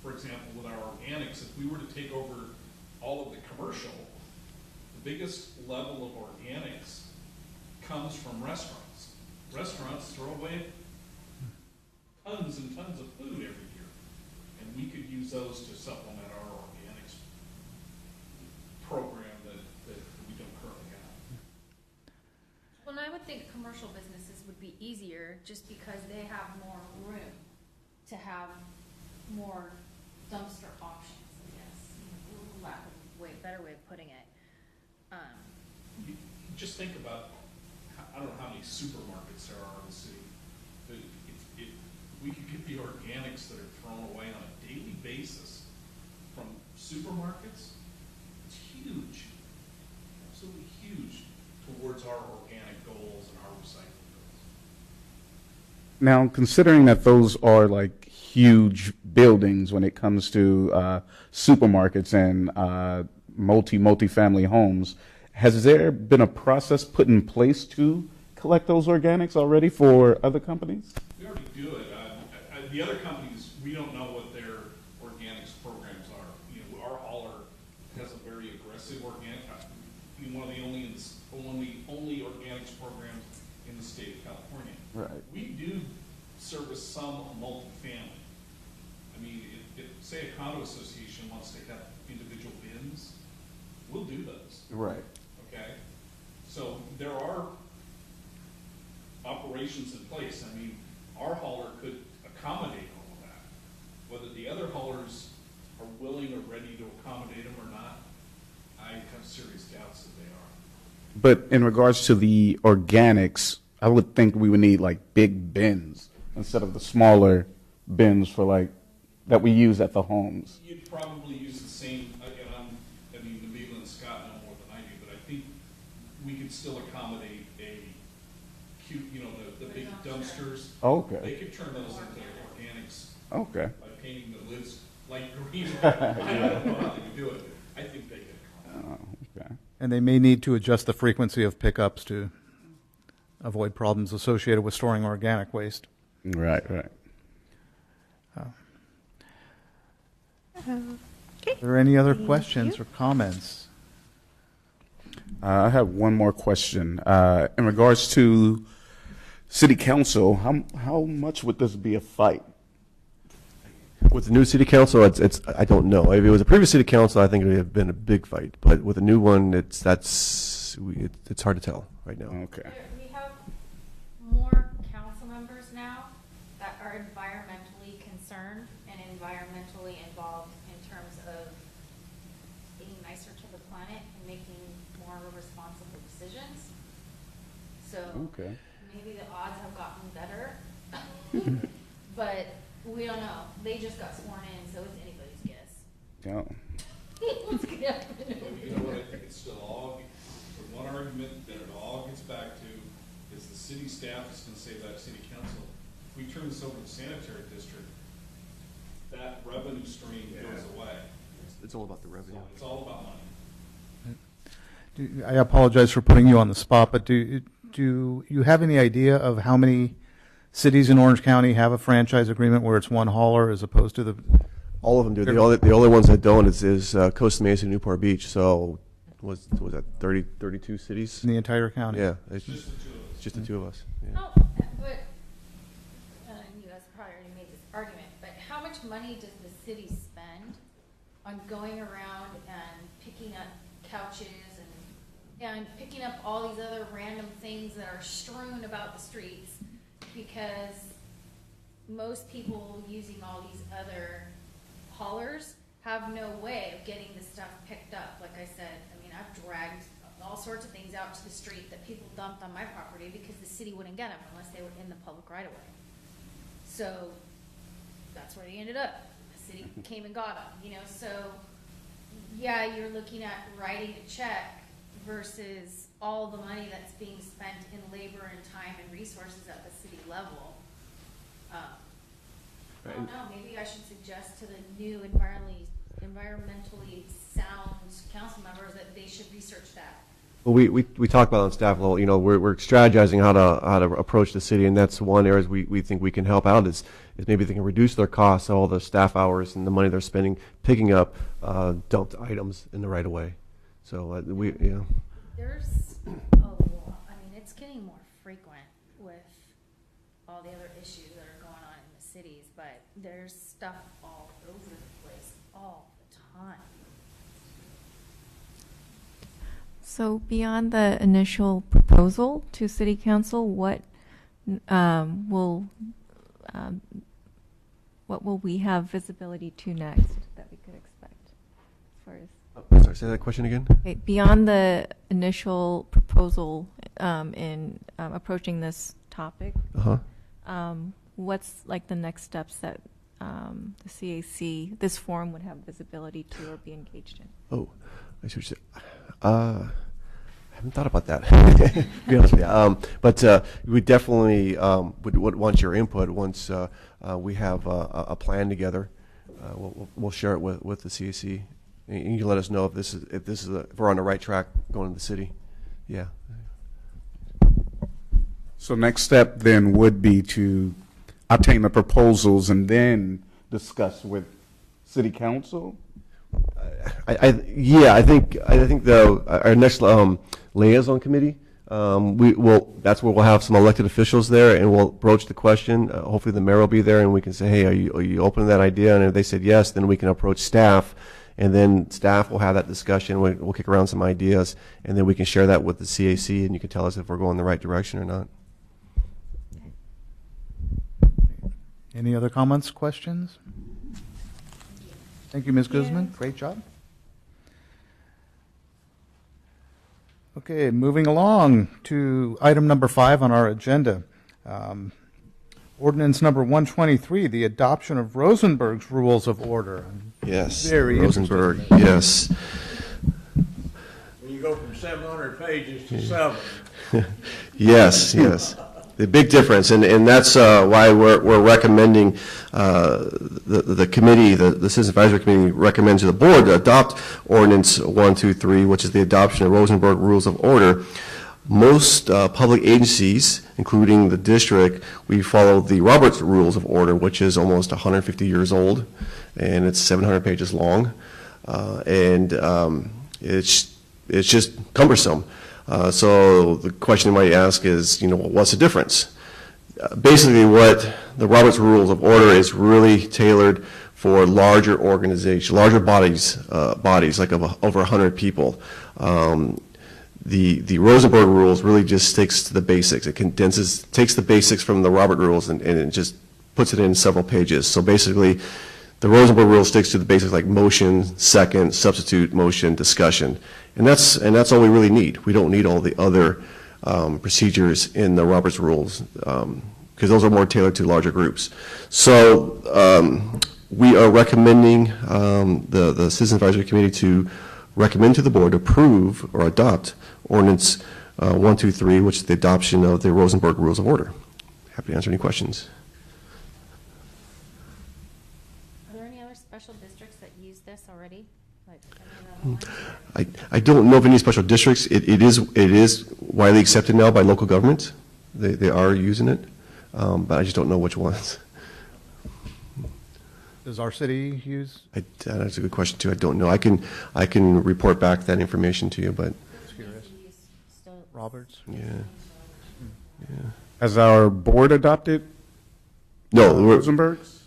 Speaker 7: For example, with our organics, if we were to take over all of the commercial, the biggest level of organics comes from restaurants. Restaurants throw away tons and tons of food every year, and we could use those to supplement our organics program that we don't currently have.
Speaker 6: Well, and I would think commercial businesses would be easier just because they have more room to have more dumpster options, I guess. Lack of better way of putting it.
Speaker 7: You just think about, I don't know how many supermarkets there are in the city. But if we could get the organics that are thrown away on a daily basis from supermarkets, it's huge, absolutely huge towards our organic goals and our recycling goals.
Speaker 3: Now, considering that those are like huge buildings when it comes to supermarkets and multi-family homes, has there been a process put in place to collect those organics already for other companies?
Speaker 7: We already do it. The other companies, we don't know what their organics programs are. Our hauler has a very aggressive organic. One of the only organics programs in the state of California.
Speaker 3: Right.
Speaker 7: We do service some multifamily. I mean, if say a condo association wants to have individual bins, we'll do those.
Speaker 3: Right.
Speaker 7: Okay, so there are operations in place. I mean, our hauler could accommodate all of that. Whether the other haulers are willing or ready to accommodate them or not, I have serious doubts that they are.
Speaker 3: But in regards to the organics, I would think we would need like big bins instead of the smaller bins for like that we use at the homes.
Speaker 7: You'd probably use the same, Nabila and Scott know more than I do, but I think we could still accommodate a cute, the big dumpsters.
Speaker 3: Okay.
Speaker 7: They could turn those into organics.
Speaker 3: Okay.
Speaker 7: By painting the lids light green. I don't know how they would do it. I think they could.
Speaker 3: Oh, okay.
Speaker 1: And they may need to adjust the frequency of pickups to avoid problems associated with storing organic waste.
Speaker 3: Right, right.
Speaker 1: Are there any other questions or comments?
Speaker 3: I have one more question. In regards to city council, how much would this be a fight?
Speaker 4: With the new city council, it's I don't know. If it was a previous city council, I think it would have been a big fight. But with a new one, it's hard to tell right now.
Speaker 3: Okay.
Speaker 6: We have more council members now that are environmentally concerned and environmentally involved in terms of being nicer to the planet and making more responsible decisions. So
Speaker 3: Okay.
Speaker 6: maybe the odds have gotten better, but we don't know. They just got sworn in, so it's anybody's guess.
Speaker 3: Yeah.
Speaker 6: What's gonna happen?
Speaker 7: You know what, I think it's still all, the one argument that it all gets back to is the city staff is gonna say that city council, if we turn this over to the sanitary district, that revenue stream goes away.
Speaker 4: It's all about the revenue.
Speaker 7: So it's all about money.
Speaker 1: I apologize for putting you on the spot, but do you have any idea of how many cities in Orange County have a franchise agreement where it's one hauler as opposed to the?
Speaker 4: All of them do. The only ones that don't is Costa Mesa and Newport Beach. So was that 32 cities?
Speaker 1: In the entire county?
Speaker 4: Yeah, it's
Speaker 7: Just the two of us.
Speaker 4: just the two of us. Yeah.
Speaker 6: Oh, but, you guys probably already made this argument, but how much money does the city spend on going around and picking up couches and picking up all these other random things that are strewn about the streets, because most people using all these other haulers have no way of getting this stuff picked up. Like I said, I mean, I've dragged all sorts of things out to the street that people dumped on my property because the city wouldn't get them unless they were in the public right of way. So that's where they ended up. The city came and got them, you know. So yeah, you're looking at writing a check versus all the money that's being spent in labor and time and resources at the city level. I don't know, maybe I should suggest to the new environmentally sound council members that they should research that.
Speaker 4: Well, we talked about it on staff level. You know, we're strategizing how to approach the city, and that's one area we think we can help out is maybe they can reduce their costs, all the staff hours and the money they're spending picking up dumped items in the right of way. So
Speaker 6: There's a lot. I mean, it's getting more frequent with all the other issues that are going on in the cities, but there's stuff all over the place all the time.
Speaker 11: So beyond the initial proposal to City Council, what will we have visibility to next that we could expect? As far as
Speaker 4: sorry, say that question again.
Speaker 11: okay, beyond the initial proposal in approaching this topic, what's like the next steps that the CAC, this forum, would have visibility to or be engaged in?
Speaker 4: Oh, I see what you said. I haven't thought about that, to be honest with you. But we definitely would want your input once we have a plan together. We'll share it with the CAC, and you can let us know if we're on the right track going to the city. Yeah.
Speaker 3: So next step then would be to obtain the proposals and then discuss with City Council?
Speaker 4: I think our next liaison committee, that's where we'll have some elected officials there, and we'll broach the question. Hopefully the mayor will be there, and we can say, hey, are you open to that idea? And if they said yes, then we can approach staff, and then staff will have that discussion. We'll kick around some ideas, and then we can share that with the CAC, and you can tell us if we're going the right direction or not.
Speaker 1: Any other comments, questions? Thank you, Ms. Guzman. Great job. Okay, moving along to item number 5 on our agenda. Ordinance number 123, the adoption of Rosenberg's Rules of Order.
Speaker 4: Yes,
Speaker 1: Very
Speaker 4: Rosenberg,
Speaker 1: interesting.
Speaker 4: yes.
Speaker 8: When you go from 700 pages to 7.
Speaker 4: Yes. The big difference, and that's why we're recommending the committee, the Citizen Advisory Committee recommends to the board to adopt Ordinance 123, which is the adoption of Rosenberg Rules of Order. Most public agencies, including the district, we follow the Roberts Rules of Order, which is almost 150 years old, and it's 700 pages long, and it's just cumbersome. So the question you might ask is, what's the difference? Basically, what the Roberts Rules of Order is really tailored for larger organizations, larger bodies like over 100 people. The Rosenberg Rules really just sticks to the basics. It takes the basics from the Robert Rules and it just puts it in several pages. So basically, the Rosenberg Rule sticks to the basics like motion, second, substitute, motion, discussion. And that's all we really need. We don't need all the other procedures in the Roberts Rules because those are more tailored to larger groups. So we are recommending the Citizen Advisory Committee to recommend to the board approve or adopt Ordinance 123, which is the adoption of the Rosenberg Rules of Order. Happy to answer any questions.
Speaker 6: Are there any other special districts that use this already? Like any other ones?
Speaker 4: I don't know of any special districts. It is widely accepted now by local governments. They are using it, but I just don't know which ones.
Speaker 1: Does our city use?
Speaker 4: That's a good question too. I don't know. I can report back that information to you, but
Speaker 1: Curious. Roberts?
Speaker 4: yeah.
Speaker 3: Has our board adopted
Speaker 4: No,
Speaker 3: Rosenberg's?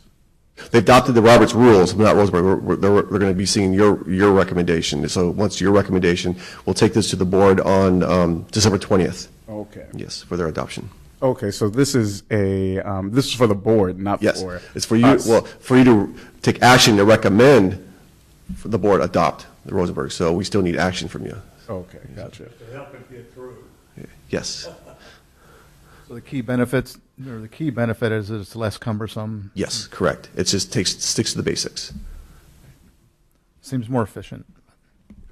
Speaker 4: They adopted the Roberts rules, but not Rosenberg. They're going to be seeing your recommendation. So once your recommendation, we'll take this to the board on December 20th.
Speaker 3: Okay.
Speaker 4: Yes, for their adoption.
Speaker 3: Okay, so this is this is for the board, not
Speaker 4: Yes,
Speaker 3: for
Speaker 4: it's for you.
Speaker 3: us.
Speaker 4: Well, for you to take action to recommend for the board adopt the Rosenberg. So we still need action from you.
Speaker 3: Okay, gotcha.
Speaker 8: To help it get through.
Speaker 4: Yes.
Speaker 1: So the key benefits, or the key benefit is that it's less cumbersome.
Speaker 4: Yes, correct. It just sticks to the basics.
Speaker 1: Seems more efficient.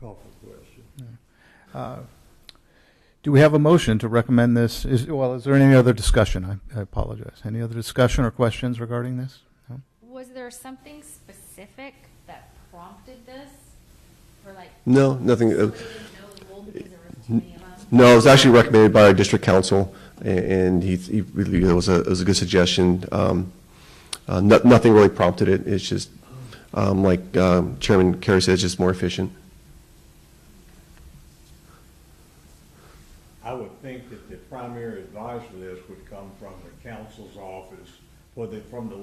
Speaker 8: Call for question.
Speaker 1: Do we have a motion to recommend this? Is there any other discussion? I apologize. Any other discussion or questions regarding this? No?
Speaker 6: Was there something specific that prompted this? Or like,
Speaker 4: No, nothing.
Speaker 6: somebody didn't know the rule because there was too many of them?
Speaker 4: No, it was actually recommended by our district council, and he really, it was a good suggestion. Nothing really prompted it. It's just, like Chairman Carey said, it's just more efficient.
Speaker 8: I would think that the primary advice for this would come from the council's office, or from the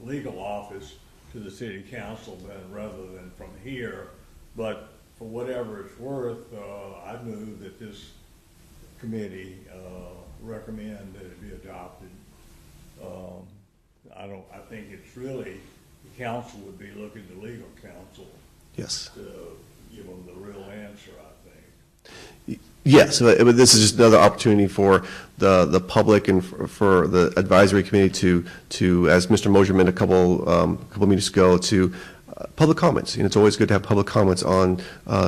Speaker 8: legal office to the city council, rather than from here. But for whatever it's worth, I move that this committee recommend that it be adopted. I think it's really, the council would be looking to legal counsel
Speaker 4: Yes.
Speaker 8: to give them the real answer, I think.
Speaker 4: Yes, but this is just another opportunity for the public and for the advisory committee to, as Mr. Mosier meant a couple meetings ago, to public comments. It's always good to have public comments on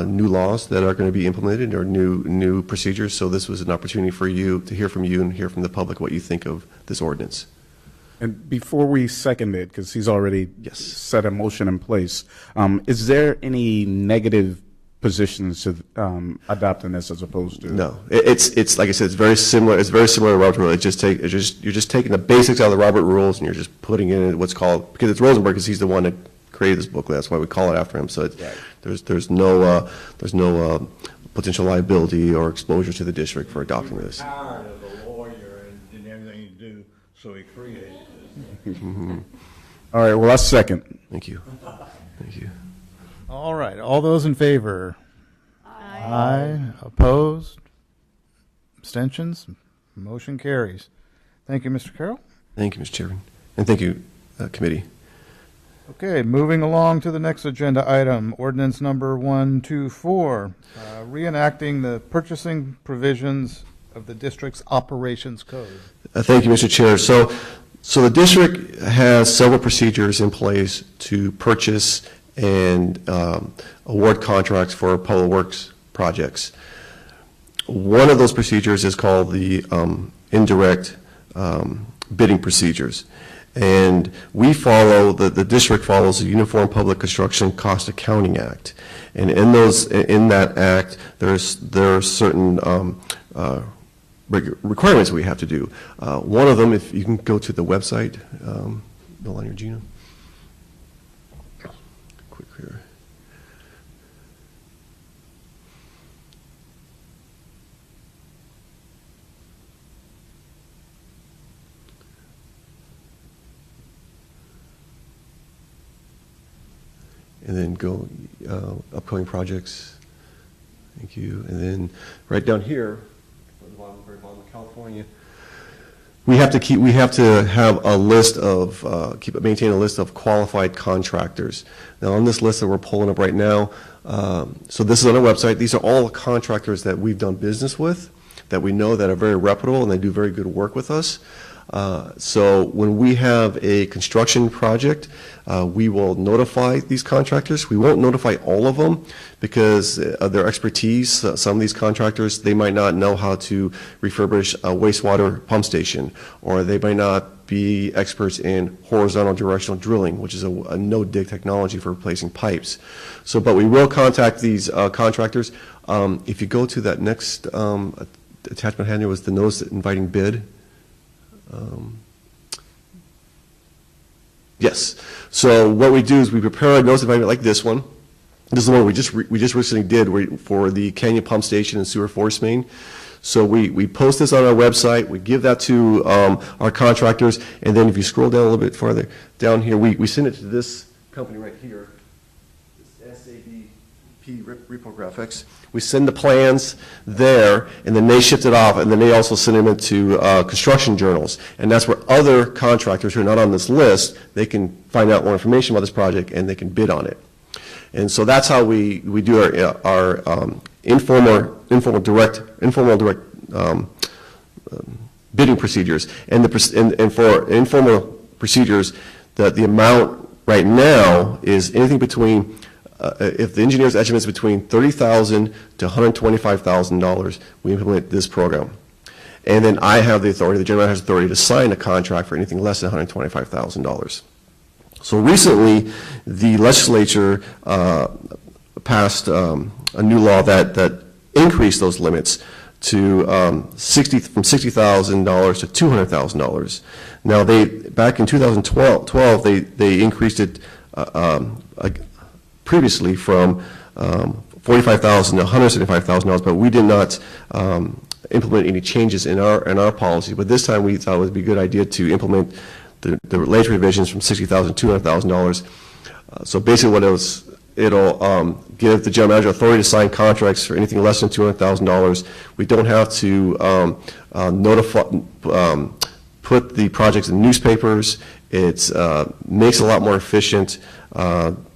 Speaker 4: new laws that are going to be implemented or new procedures. So this was an opportunity for you to hear from you and hear from the public what you think of this ordinance.
Speaker 3: And before we second it, because he's already set a motion in place, is there any negative positions to adopting this as opposed to?
Speaker 4: No, it's like I said, it's very similar. It's very similar to Robert Rule. You're just taking the basics out of the Robert Rules and you're just putting in what's called, because it's Rosenberg, because he's the one that created this booklet. That's why we call it after him. So there's no potential liability or exposure to the district for adopting this.
Speaker 8: Tired of a lawyer and everything you do, so he created this.
Speaker 3: All right, well, that's second.
Speaker 4: Thank you. Thank you.
Speaker 1: All right, all those in favor? Aye. Opposed? Abstentions? Motion carries. Thank you, Mr. Carroll.
Speaker 4: Thank you, Mr. Chairman. And thank you, committee.
Speaker 1: Okay, moving along to the next agenda item, ordinance number 124, reenacting the purchasing provisions of the district's operations code.
Speaker 4: Thank you, Mr. Chair. So the district has several procedures in place to purchase and award contracts for public works projects. One of those procedures is called the indirect bidding procedures. And we follow, the district follows the Uniform Public Construction Cost Accounting Act. And in that act, there are certain requirements we have to do. One of them, if you can go to the website, Melanie or Gina. Quick here. And then go upcoming projects. Thank you. And then right down here, very bottom of California, we have to have a list of maintain a list of qualified contractors. Now on this list that we're pulling up right now, so this is on our website. These are all contractors that we've done business with, that we know that are very reputable and they do very good work with us. So when we have a construction project, we will notify these contractors. We won't notify all of them because of their expertise. Some of these contractors, they might not know how to refurbish a wastewater pump station, or they might not be experts in horizontal directional drilling, which is a no-dig technology for replacing pipes. So, but we will contact these contractors. If you go to that next attachment hand, there was the notice inviting bid. Yes. So what we do is we prepare a notice of invite like this one. This is the one we just recently did for the Canyon Pump Station and Sewer Force Main. So we post this on our website, we give that to our contractors, and then if you scroll down a little bit farther, down here, we send it to this company right here, this SABP Reprographics. We send the plans there, and then they shift it off, and then they also send them into construction journals. And that's where other contractors who are not on this list, they can find out more information about this project, and they can bid on it. And so that's how we do our informal direct bidding procedures. And for informal procedures, the amount right now is anything between, if the engineer's estimate is between $30,000 to $125,000, we implement this program. And then I have the authority, the general manager has authority to sign a contract for anything less than $125,000. So recently, the legislature passed a new law that increased those limits to from $60,000 to $200,000. Now, back in 2012, they increased it previously from $45,000 to $175,000, but we did not implement any changes in our policy. But this time, we thought it would be a good idea to implement the latest revisions from $60,000 to $200,000. So basically, what it'll give the general manager authority to sign contracts for anything less than $200,000. We don't have to put the projects in newspapers. It makes it a lot more efficient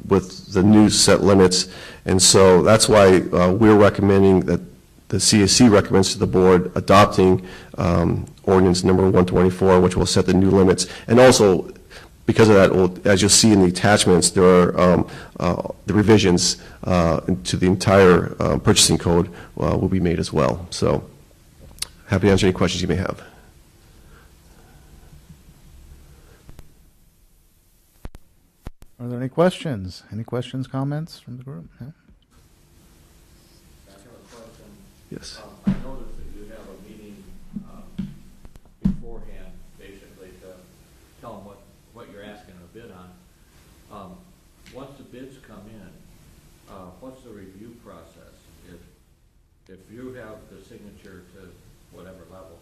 Speaker 4: with the new set limits, and so that's why we're recommending that the CAC recommends to the board adopting ordinance number 124, which will set the new limits. And also, because of that, as you'll see in the attachments, there are the revisions to the entire purchasing code will be made as well. So happy to answer any questions you may have.
Speaker 1: Are there any questions? Any questions, comments from the group? No?
Speaker 4: Yes.
Speaker 8: I noticed that you have a meeting beforehand, basically, to tell them what you're asking a bid on. Once the bids come in, what's the review process? If you have the signature to whatever level,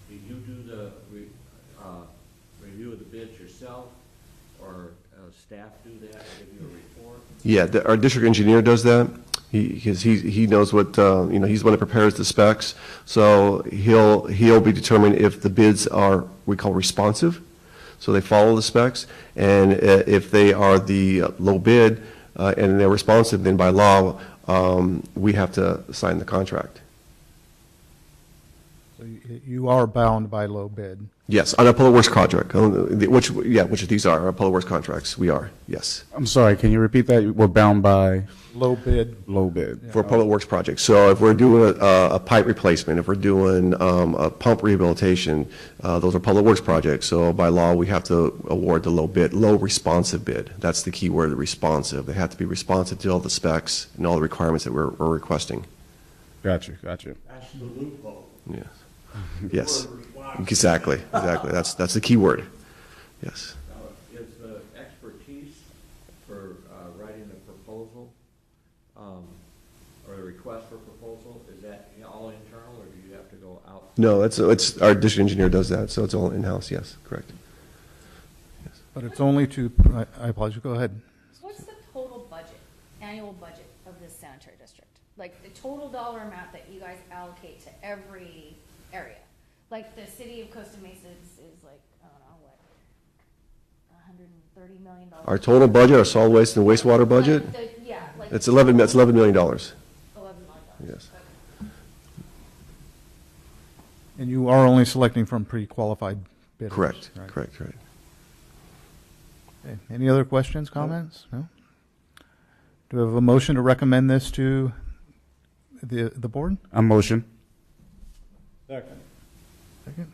Speaker 8: do you do the review of the bids yourself, or staff do that, or give you a report?
Speaker 4: Yeah, our district engineer does that. He knows what he's the one that prepares the specs. So he'll be determined if the bids are we call responsive, so they follow the specs, and if they are the low bid and they're responsive, then by law we have to sign the contract.
Speaker 1: So you are bound by low bid.
Speaker 4: Yes, on a public works contract, which of these are our public works contracts? We are, yes.
Speaker 3: I'm sorry, can you repeat that? We're bound by
Speaker 1: Low bid.
Speaker 3: low bid.
Speaker 4: For a public works project. So if we're doing a pipe replacement, if we're doing a pump rehabilitation, those are public works projects. So by law, we have to award the low bid, low responsive bid. That's the key word, responsive. They have to be responsive to all the specs and all the requirements that we're requesting.
Speaker 3: Gotcha.
Speaker 8: That's the loophole.
Speaker 4: Yes. Yes. Exactly. That's the key word. Yes.
Speaker 8: Now, is the expertise for writing the proposal or the request for proposal, is that all internal, or do you have to go out?
Speaker 4: No, it's our district engineer does that, so it's all in-house. Yes, correct. Yes.
Speaker 1: But it's only to, I apologize, go ahead.
Speaker 6: What's the total budget, annual budget of this sanitary district? Like the total dollar amount that you guys allocate to every area? Like the city of Costa Mesa is like, I don't know, what, $130 million?
Speaker 4: Our total budget, our solid waste and wastewater budget, it's $11 million. $11 million. Yes.
Speaker 6: Okay.
Speaker 1: And you are only selecting from pre-qualified bidders?
Speaker 4: Correct.
Speaker 1: Right?
Speaker 4: Correct.
Speaker 1: Okay. Any other questions, comments? No? Do we have a motion to recommend this to the board?
Speaker 3: A motion.
Speaker 8: Second.
Speaker 1: Second.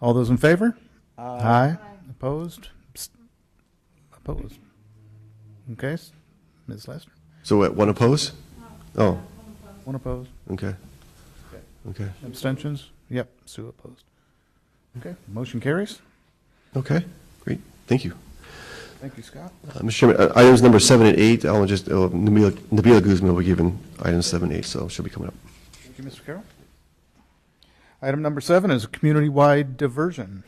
Speaker 1: All those in favor? Aye. Opposed? Opposed. Okay. Ms. Lester?
Speaker 4: So what, one opposed? Oh,
Speaker 1: One opposed.
Speaker 4: okay. Okay.
Speaker 1: Abstentions? Yep. Sue opposed. Okay. Motion carries.
Speaker 4: Okay, great. Thank you.
Speaker 1: Thank you, Scott.
Speaker 4: Mr. Chairman, items number 7 and 8, I'll just, Nabila Guzman will be given items 7 and 8, so she'll be coming up.
Speaker 1: Thank you, Mr. Carroll. Item number 7 is community-wide diversion.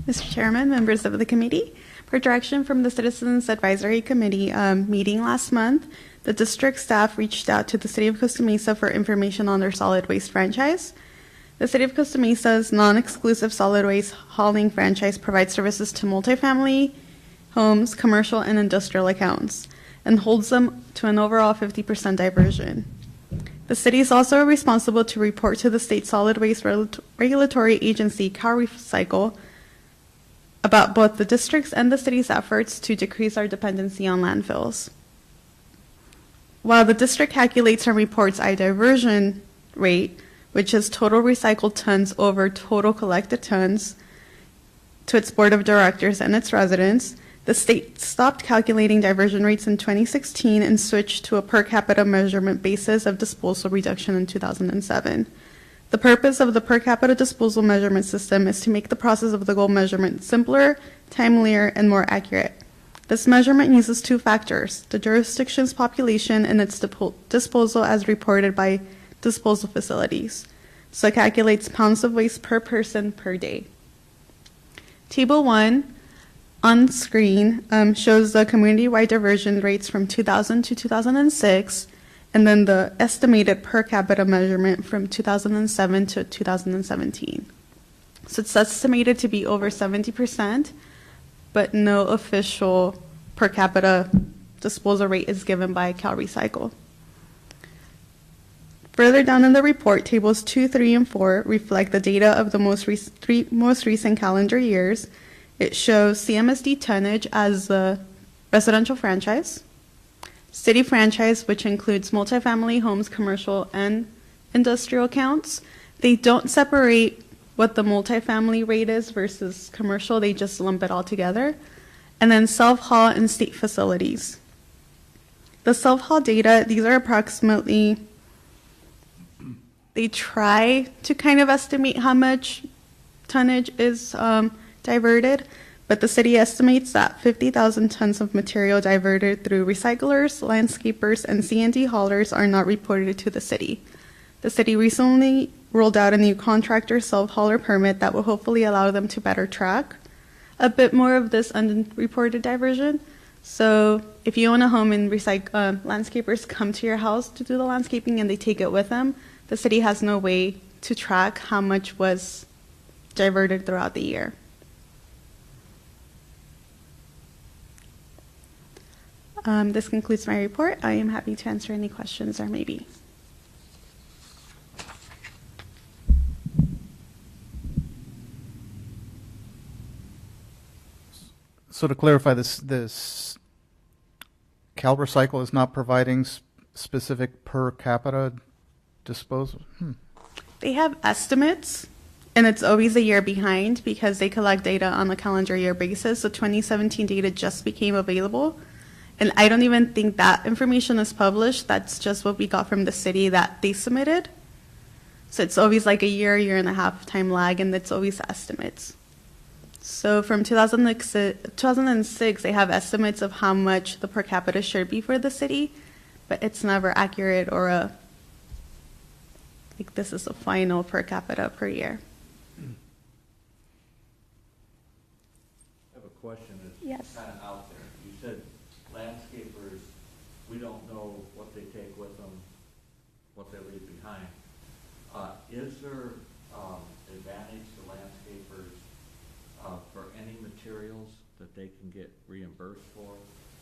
Speaker 10: Mr. Chairman, members of the committee, per direction from the Citizens Advisory Committee meeting last month, the district staff reached out to the City of Costa Mesa for information on their solid waste franchise. The City of Costa Mesa's non-exclusive solid waste hauling franchise provides services to multifamily homes, commercial, and industrial accounts, and holds them to an overall 50% diversion. The city is also responsible to report to the state solid waste regulatory agency, CalRecycle, about both the district's and the city's efforts to decrease our dependency on landfills. While the district calculates and reports a diversion rate, which is total recycled tons over total collected tons, to its board of directors and its residents, the state stopped calculating diversion rates in 2016 and switched to a per capita measurement basis of disposal reduction in 2007. The purpose of the per capita disposal measurement system is to make the process of the goal measurement simpler, timelier, and more accurate. This measurement uses 2 factors: the jurisdiction's population and its disposal as reported by disposal facilities. So it calculates pounds of waste per person per day. Table 1 on screen shows the community-wide diversion rates from 2000 to 2006, and then the estimated per capita measurement from 2007 to 2017. So it's estimated to be over 70%, but no official per capita disposal rate is given by CalRecycle. Further down in the report, tables 2, 3, and 4 reflect the data of the most recent calendar years. It shows CMSD tonnage as the residential franchise, city franchise, which includes multifamily homes, commercial, and industrial accounts. They don't separate what the multifamily rate is versus commercial. They just lump it all together. And then self-haul and state facilities. The self-haul data, these are approximately, they try to kind of estimate how much tonnage is diverted, but the city estimates that 50,000 tons of material diverted through recyclers, landscapers, and C&D haulers are not reported to the city. The city recently rolled out a new contractor self-hauler permit that will hopefully allow them to better track a bit more of this unreported diversion. So if you own a home and landscapers come to your house to do the landscaping and they take it with them, the city has no way to track how much was diverted throughout the year. This concludes my report. I am happy to answer any questions there may be.
Speaker 1: So to clarify, this CalRecycle is not providing specific per capita disposal?
Speaker 10: They have estimates, and it's always a year behind because they collect data on a calendar year basis. So 2017 data just became available. And I don't even think that information is published. That's just what we got from the city that they submitted. So it's always like a year and a half time lag, and it's always estimates. So from 2006, they have estimates of how much the per capita should be for the city, but it's never accurate or like this is a final per capita per year.
Speaker 8: I have a question that's kind of out there. You said landscapers, we don't know what they take with them, what they leave behind. Is there advantage to landscapers for any materials that they can get reimbursed for,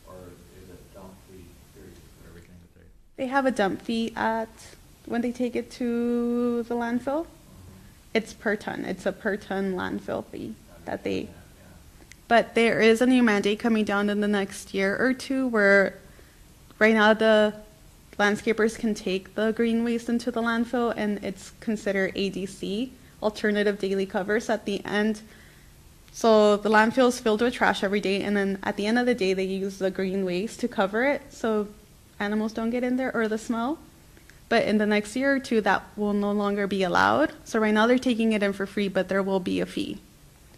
Speaker 8: or is it dump fee period for everything that
Speaker 10: They have a dump fee when they take it to the landfill. It's per ton. It's a per ton landfill fee that they. But there is a new mandate coming down in the next year or two where right now the landscapers can take the green waste into the landfill and it's considered ADC, alternative daily covers at the end. So the landfill is filled with trash every day, and then at the end of the day they use the green waste to cover it so animals don't get in there or the smell. But in the next year or two, that will no longer be allowed. So right now they're taking it in for free, but there will be a fee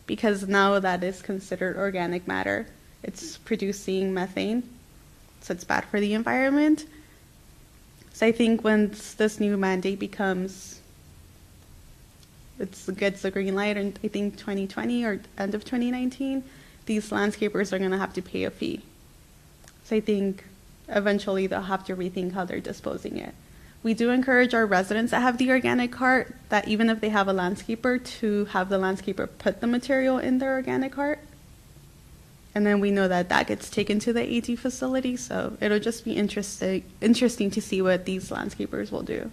Speaker 10: because now that is considered organic matter. It's producing methane, so it's bad for the environment. So I think once this new mandate gets the green light in, I think 2020 or end of 2019, these landscapers are going to have to pay a fee. So I think eventually they'll have to rethink how they're disposing it. We do encourage our residents that have the organic cart that even if they have a landscaper, to have the landscaper put the material in their organic cart. And then we know that that gets taken to the AD facility, so it'll just be interesting to see what these landscapers will do.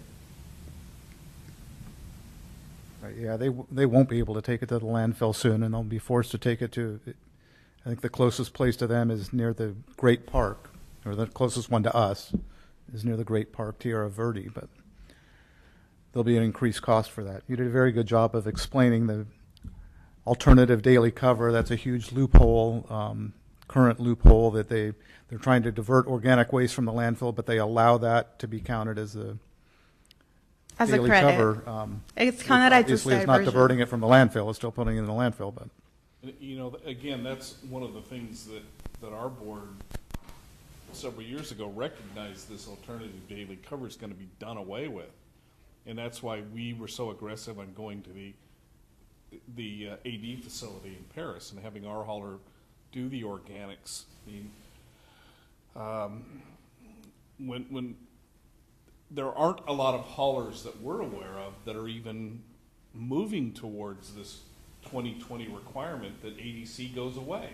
Speaker 1: Right, yeah, they won't be able to take it to the landfill soon, and they'll be forced to take it to, I think the closest place to them is near the Great Park, or the closest one to us is near the Great Park, Tierra Verde, but there'll be an increased cost for that. You did a very good job of explaining the alternative daily cover. That's a huge loophole, current loophole that they're trying to divert organic waste from the landfill, but they allow that to be counted as a daily
Speaker 10: credit.
Speaker 1: cover.
Speaker 10: It's counted as
Speaker 1: obviously it's not diverting it from the landfill. It's still putting it in the landfill, but
Speaker 7: You know, again, that's one of the things that our board several years ago recognized this alternative daily cover is going to be done away with. And that's why we were so aggressive on going to the AD facility in Paris and having our hauler do the organics. I mean, when there aren't a lot of haulers that we're aware of that are even moving towards this 2020 requirement that ADC goes away.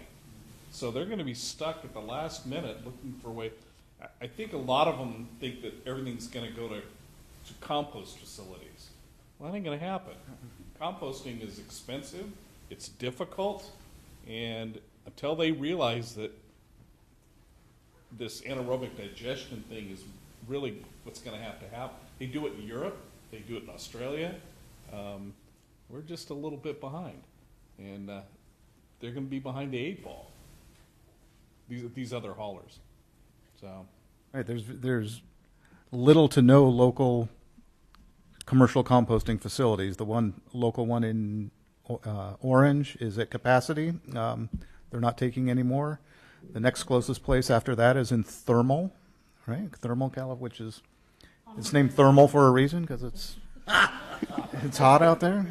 Speaker 7: So they're going to be stuck at the last minute looking for a way. I think a lot of them think that everything's going to go to compost facilities. Well, that ain't going to happen. Composting is expensive, it's difficult, and until they realize that this anaerobic digestion thing is really what's going to happen. They do it in Europe, they do it in Australia. We're just a little bit behind, and they're going to be behind the 8 ball. These other haulers. So,
Speaker 1: right, there's little to no local commercial composting facilities. The local one in Orange is at capacity. They're not taking any more. The next closest place after that is in Thermal, right? Thermal, California, which is it's named Thermal for a reason because it's hot out there.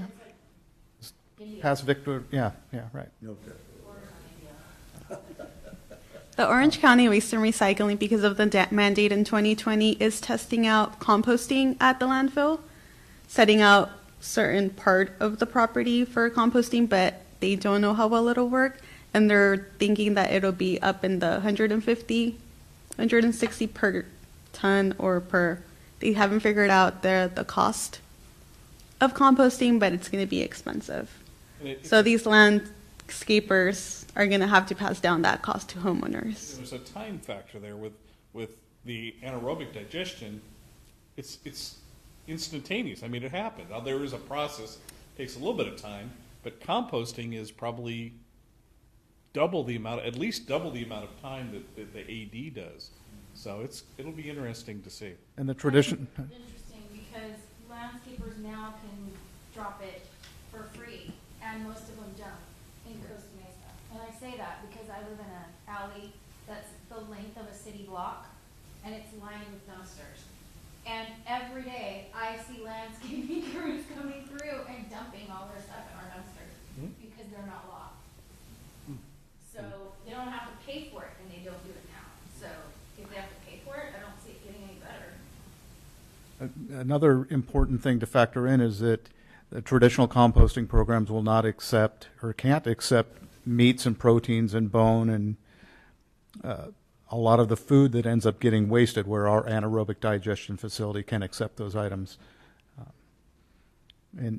Speaker 1: Past Victor, yeah, right.
Speaker 8: Okay.
Speaker 10: The Orange County Waste and Recycling, because of the mandate in 2020, is testing out composting at the landfill, setting out certain part of the property for composting, but they don't know how well it'll work, and they're thinking that it'll be up in the 150, 160 per ton or per. They haven't figured out the cost of composting, but it's going to be expensive. So these landscapers are going to have to pass down that cost to homeowners.
Speaker 7: There's a time factor there with the anaerobic digestion. It's instantaneous. I mean, it happens. Now, there is a process, takes a little bit of time, but composting is probably at least double the amount of time that the AD does. So it'll be interesting to see.
Speaker 1: And the tradition.
Speaker 6: Interesting, because landscapers now can drop it for free, and most of them don't in Costa Mesa. And I say that because I live in an alley that's the length of a city block, and it's lined with dumpsters. And every day, I see landscaping crews coming through and dumping all their stuff in our dumpsters because they're not locked. So they don't have to pay for it, and they don't do it now. So if they have to pay for it, I don't see it getting any better.
Speaker 1: Another important thing to factor in is that the traditional composting programs will not accept or can't accept meats and proteins and bone and a lot of the food that ends up getting wasted, where our anaerobic digestion facility can accept those items. And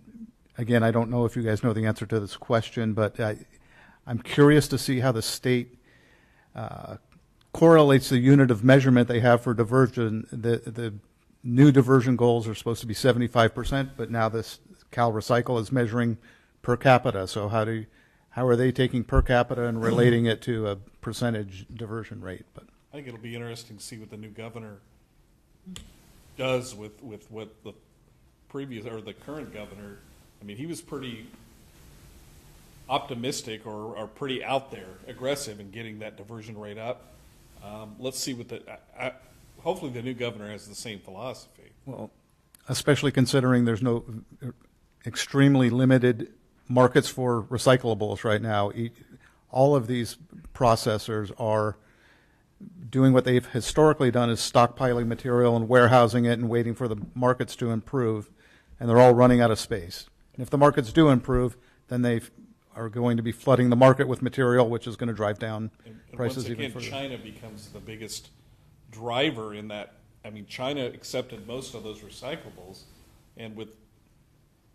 Speaker 1: again, I don't know if you guys know the answer to this question, but I'm curious to see how the state correlates the unit of measurement they have for diversion. The new diversion goals are supposed to be 75%, but now this Cal Recycle is measuring per capita. So how are they taking per capita and relating it to a percentage diversion rate? But
Speaker 7: I think it'll be interesting to see what the new governor does with what the previous, or the current governor, I mean, he was pretty optimistic or pretty out there, aggressive in getting that diversion rate up. Let's see what hopefully the new governor has the same philosophy.
Speaker 1: Well, especially considering there's no extremely limited markets for recyclables right now. All of these processors are doing what they've historically done, is stockpiling material and warehousing it and waiting for the markets to improve, and they're all running out of space. And if the markets do improve, then they are going to be flooding the market with material, which is going to drive down prices even further.
Speaker 7: Once again, China becomes the biggest driver in that. I mean, China accepted most of those recyclables, and with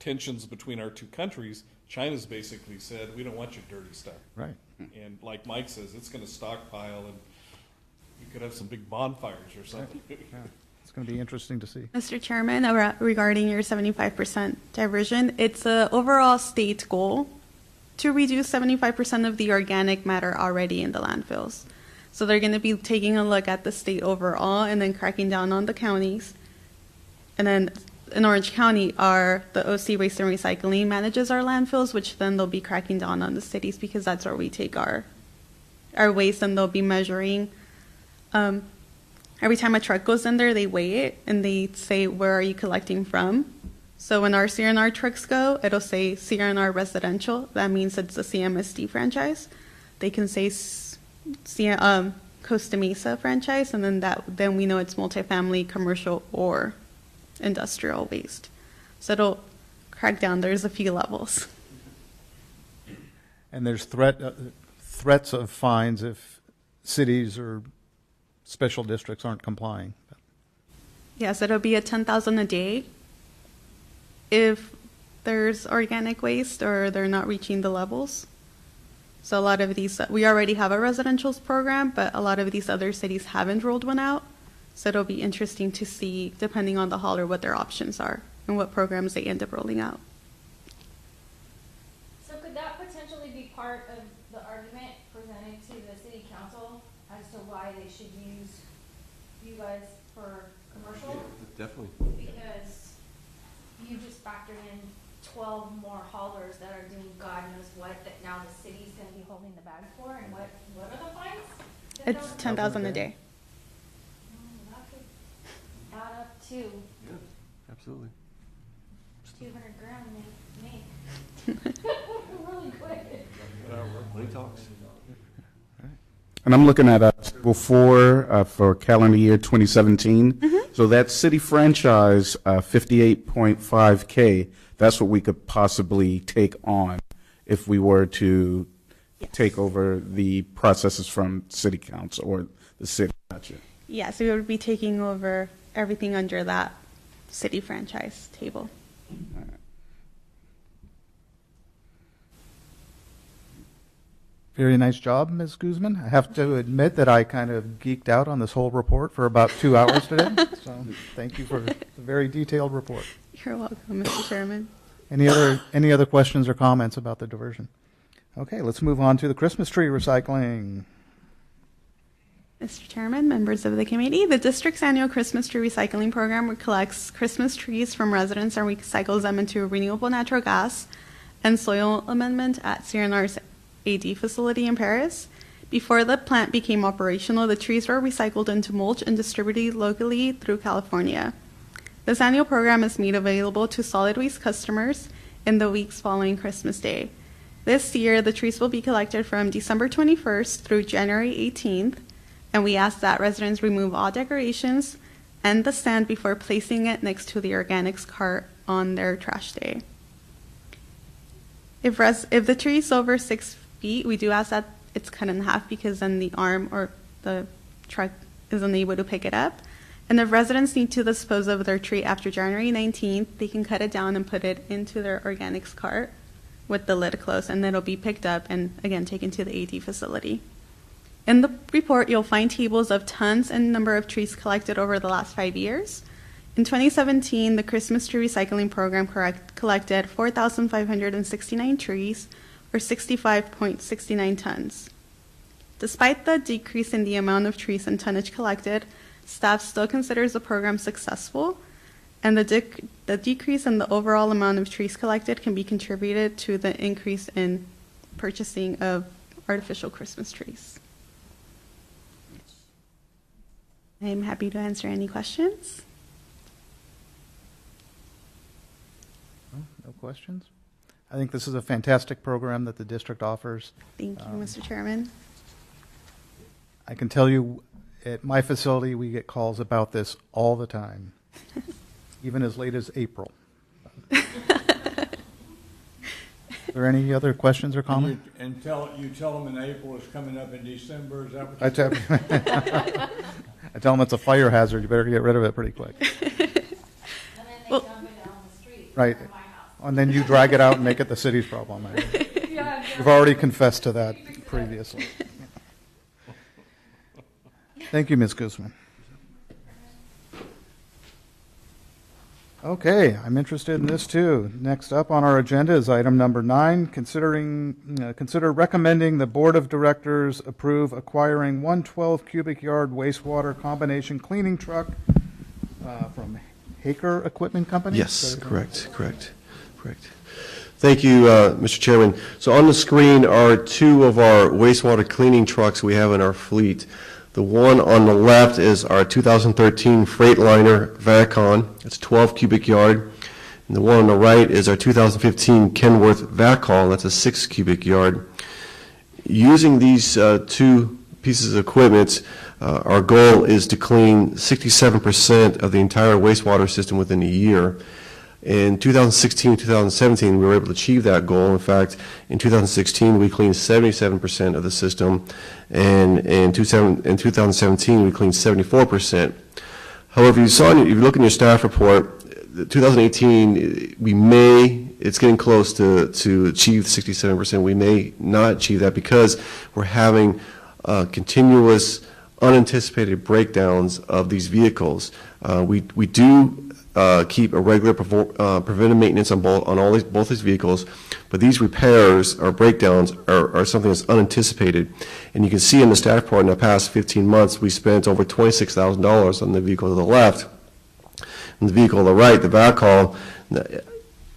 Speaker 7: tensions between our two countries, China's basically said, we don't want your dirty stuff.
Speaker 1: Right.
Speaker 7: And like Mike says, it's going to stockpile, and you could have some big bonfires or something.
Speaker 1: Yeah. It's going to be interesting to see.
Speaker 10: Mr. Chairman, regarding your 75% diversion, it's an overall state goal to reduce 75% of the organic matter already in the landfills. So they're going to be taking a look at the state overall and then cracking down on the counties. And then in Orange County, the OC Waste and Recycling manages our landfills, which then they'll be cracking down on the cities because that's where we take our waste, and they'll be measuring. Every time a truck goes in there, they weigh it and they say, where are you collecting from? So when our CRNR trucks go, it'll say CRNR residential. That means it's a CMSD franchise. They can say Costa Mesa franchise, and then we know it's multifamily, commercial, or industrial waste. So it'll crack down. There's a few levels.
Speaker 1: And there's threats of fines if cities or special districts aren't complying.
Speaker 10: Yes, it'll be at $10,000 a day if there's organic waste or they're not reaching the levels. So a lot of these, we already have a residentials program, but a lot of these other cities haven't rolled one out. So it'll be interesting to see, depending on the hauler, what their options are and what programs they end up rolling out.
Speaker 6: So could that potentially be part of the argument presented to the city council as to why they should use you guys for commercial?
Speaker 4: Definitely.
Speaker 6: Because you just factored in 12 more haulers that are doing God knows what, that now the city's going to be holding the bag for, and what are the fines?
Speaker 10: It's $10,000 a day.
Speaker 6: That could add up to
Speaker 4: Yeah, absolutely.
Speaker 6: 200 grand make really quick.
Speaker 4: Money talks.
Speaker 3: And I'm looking at Table 4 for calendar year 2017. So that city franchise, 58.5K, that's what we could possibly take on if we were to take over the processes from city council or the city. Gotcha.
Speaker 10: Yes, we would be taking over everything under that city franchise table.
Speaker 1: Very nice job, Ms. Guzman. I have to admit that I kind of geeked out on this whole report for about 2 hours today. So thank you for the very detailed report.
Speaker 10: You're welcome, Mr. Chairman.
Speaker 1: Any other questions or comments about the diversion? Okay, let's move on to the Christmas tree recycling.
Speaker 10: Mr. Chairman, members of the committee, the district's annual Christmas tree recycling program collects Christmas trees from residents and recycles them into renewable natural gas and soil amendment at CRNR's AD facility in Paris. Before the plant became operational, the trees were recycled into mulch and distributed locally through California. This annual program is made available to solid waste customers in the weeks following Christmas Day. This year, the trees will be collected from December 21st through January 18th, and we ask that residents remove all decorations and the stand before placing it next to the organics cart on their trash day. If the tree is over 6 feet, we do ask that it's cut in half because then the arm or the truck is unable to pick it up. And if residents need to dispose of their tree after January 19th, they can cut it down and put it into their organics cart with the lid closed, and it'll be picked up and, again, taken to the AD facility. In the report, you'll find tables of tons and number of trees collected over the last 5 years. In 2017, the Christmas tree recycling program collected 4,569 trees, or 65.69 tons. Despite the decrease in the amount of trees and tonnage collected, staff still considers the program successful, and the decrease in the overall amount of trees collected can be contributed to the increase in purchasing of artificial Christmas trees. I am happy to answer any questions.
Speaker 1: No questions? I think this is a fantastic program that the district offers.
Speaker 10: Thank you, Mr. Chairman.
Speaker 1: I can tell you, at my facility, we get calls about this all the time, even as late as April. Are there any other questions or comments?
Speaker 8: And you tell them in April it's coming up in December, is that what
Speaker 1: I tell them it's a fire hazard. You better get rid of it pretty quick.
Speaker 6: And then they
Speaker 10: Well-
Speaker 6: dump it on the street.
Speaker 1: Right.
Speaker 6: From my house.
Speaker 1: And then you drag it out and make it the city's problem. You've already confessed to that previously. Thank you, Ms. Guzman. Okay, I'm interested in this too. Next up on our agenda is item number 9, consider recommending the Board of Directors approve acquiring 112 cubic yard wastewater combination cleaning truck from Haker Equipment Company?
Speaker 4: Yes, correct. Thank you, Mr. Chairman. So on the screen are two of our wastewater cleaning trucks we have in our fleet. The one on the left is our 2013 Freightliner Vacon. It's 12 cubic yard. And the one on the right is our 2015 Kenworth Vacol. That's a 6 cubic yard. Using these two pieces of equipment, our goal is to clean 67% of the entire wastewater system within a year. In 2016, 2017, we were able to achieve that goal. In fact, in 2016, we cleaned 77% of the system, and in 2017, we cleaned 74%. However, if you look in your staff report, 2018, it's getting close to achieve 67%. We may not achieve that because we're having continuous unanticipated breakdowns of these vehicles. We do keep a regular preventive maintenance on both these vehicles, but these repairs or breakdowns are something that's unanticipated. And you can see in the staff report in the past 15 months, we spent over $26,000 on the vehicle to the left. And the vehicle on the right, the Vacol,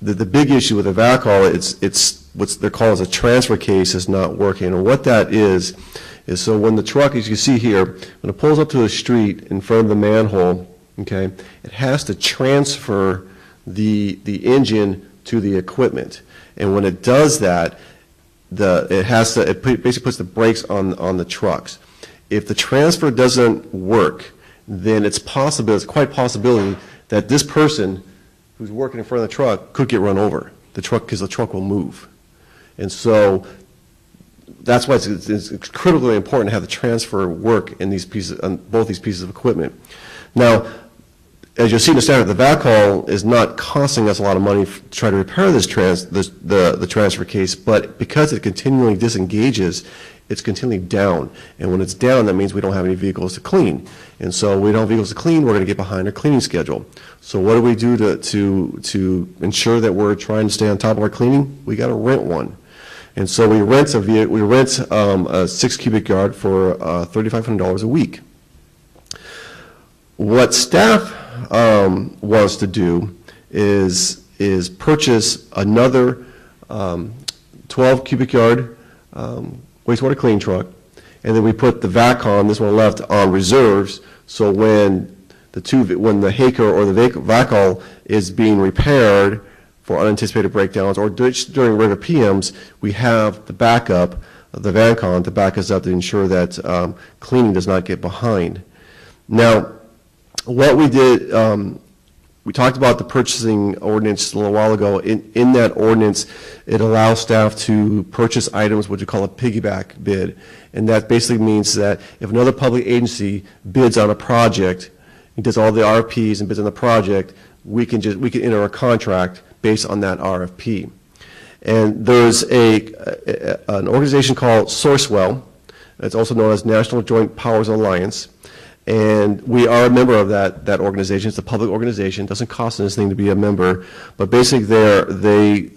Speaker 4: the big issue with the Vacol, it's what's they're called as a transfer case is not working. And what that is so when the truck, as you see here, when it pulls up to the street in front of the manhole, okay, it has to transfer the engine to the equipment, and when it does that, it basically puts the brakes on the trucks. If the transfer doesn't work, then it's quite possibility that this person who's working in front of the truck could get run over. Because the truck will move, and so that's why it's critically important to have the transfer work in both these pieces of equipment. Now, as you'll see in the standard, the Vacol is not costing us a lot of money to try to repair the transfer case, but because it continually disengages, it's continually down. And when it's down, that means we don't have any vehicles to clean. And so we don't have vehicles to clean, we're going to get behind our cleaning schedule. So what do we do to ensure that we're trying to stay on top of our cleaning? We got to rent one. And so we rent a 6 cubic yard for $3,500 a week. What staff wants to do is purchase another 12 cubic yard wastewater cleaning truck, and then we put the Vacon, this one left, on reserves. So when the Haker or the Vacol is being repaired for unanticipated breakdowns or during regular PMs, we have the backup, the Vacon, to back us up to ensure that cleaning does not get behind. Now, what we did, we talked about the purchasing ordinance a little while ago. In that ordinance, it allows staff to purchase items, what you call a piggyback bid. And that basically means that if another public agency bids on a project, he does all the RFPs and bids on the project, we can enter a contract based on that RFP. And there's an organization called Sourcewell. It's also known as National Joint Powers Alliance. And we are a member of that organization. It's a public organization. It doesn't cost us anything to be a member. But basically they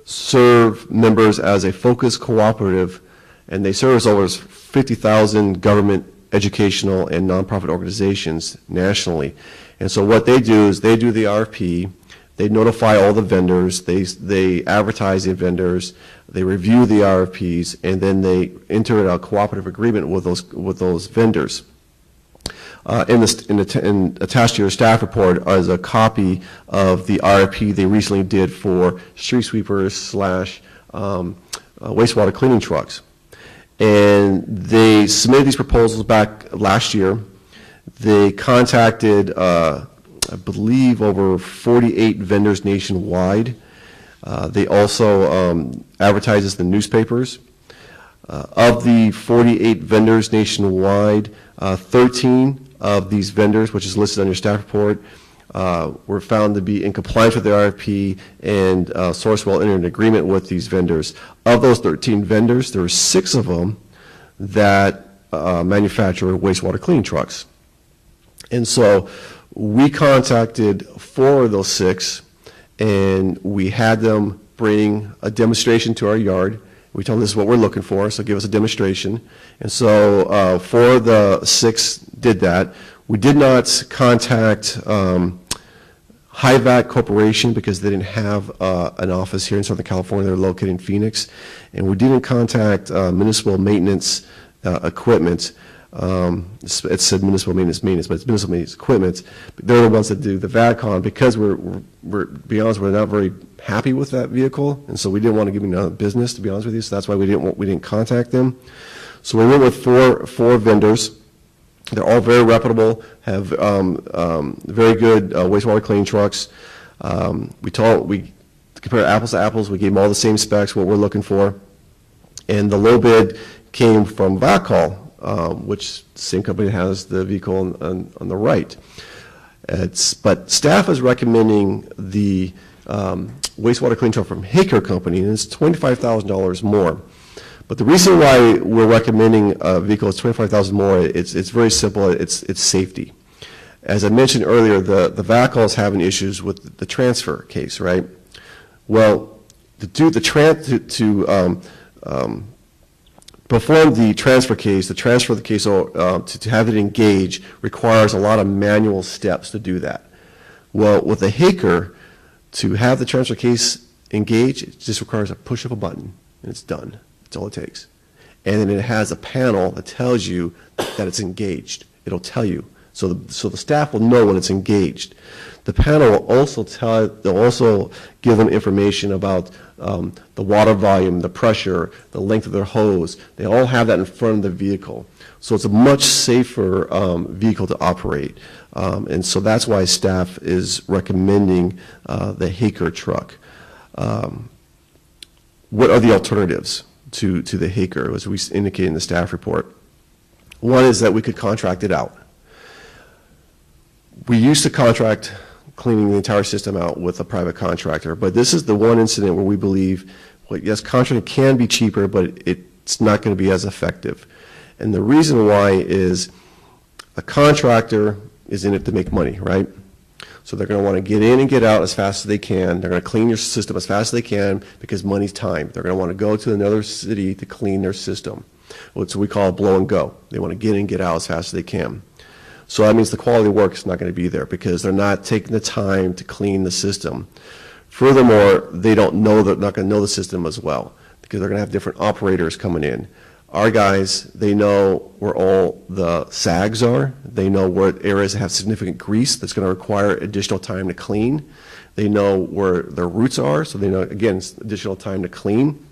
Speaker 4: serve members as a focused cooperative, and they service over 50,000 government educational and nonprofit organizations nationally. And so what they do is they do the RFP, they notify all the vendors, they advertise the vendors, they review the RFPs, and then they enter a cooperative agreement with those vendors. Attached to your staff report is a copy of the RFP they recently did for street sweepers / wastewater cleaning trucks. And they submitted these proposals back last year. They contacted, I believe, over 48 vendors nationwide. They also advertised this in the newspapers. Of the 48 vendors nationwide, 13 of these vendors, which is listed on your staff report, were found to be in compliance with the RFP, and Sourcewell entered an agreement with these vendors. Of those 13 vendors, there were 6 of them that manufacture wastewater cleaning trucks. And so we contacted 4 of those 6, and we had them bring a demonstration to our yard. We told them this is what we're looking for, so give us a demonstration. And so 4 of the 6 did that. We did not contact HIVAC Corporation because they didn't have an office here in Southern California. They're located in Phoenix. And we didn't contact Municipal Maintenance Equipment. It said Municipal Maintenance, but it's Municipal Maintenance Equipment. They're the ones that do the VADCON because we're be honest, we're not very happy with that vehicle, and so we didn't want to give them another business, to be honest with you. So that's why we didn't contact them. So we went with four vendors. They're all very reputable, have very good wastewater cleaning trucks. We compared apples to apples. We gave them all the same specs, what we're looking for, and the low bid came from VACOL, which the same company has the vehicle on the right. But staff is recommending the wastewater cleaning truck from Haker Company, and it's $25,000 more. But the reason why we're recommending a vehicle that's $25,000 more, it's very simple. It's safety. As I mentioned earlier, the VACOL is having issues with the transfer case, right? Well, perform the transfer case, to transfer the case to have it engage requires a lot of manual steps to do that. Well, with a Haker, to have the transfer case engage, it just requires a push of a button, and it's done. That's all it takes. And then it has a panel that tells you that it's engaged. It'll tell you. So the staff will know when it's engaged. The panel will also they'll also give them information about the water volume, the pressure, the length of their hose. They all have that in front of the vehicle. So it's a much safer vehicle to operate. And so that's why staff is recommending the Haker truck. What are the alternatives to the Haker, as we indicated in the staff report? One is that we could contract it out. We used to contract cleaning the entire system out with a private contractor, but this is the one incident where we believe, well, yes, contracting can be cheaper, but it's not going to be as effective. And the reason why is a contractor is in it to make money, right? So they're going to want to get in and get out as fast as they can. They're going to clean your system as fast as they can because money's time. They're going to want to go to another city to clean their system. What we call blow and go. They want to get in and get out as fast as they can. So that means the quality of work is not going to be there because they're not taking the time to clean the system. Furthermore, they're not going to know the system as well because they're going to have different operators coming in. Our guys, they know where all the sags are. They know what areas have significant grease that's going to require additional time to clean. They know where their roots are, so they know, again, it's additional time to clean.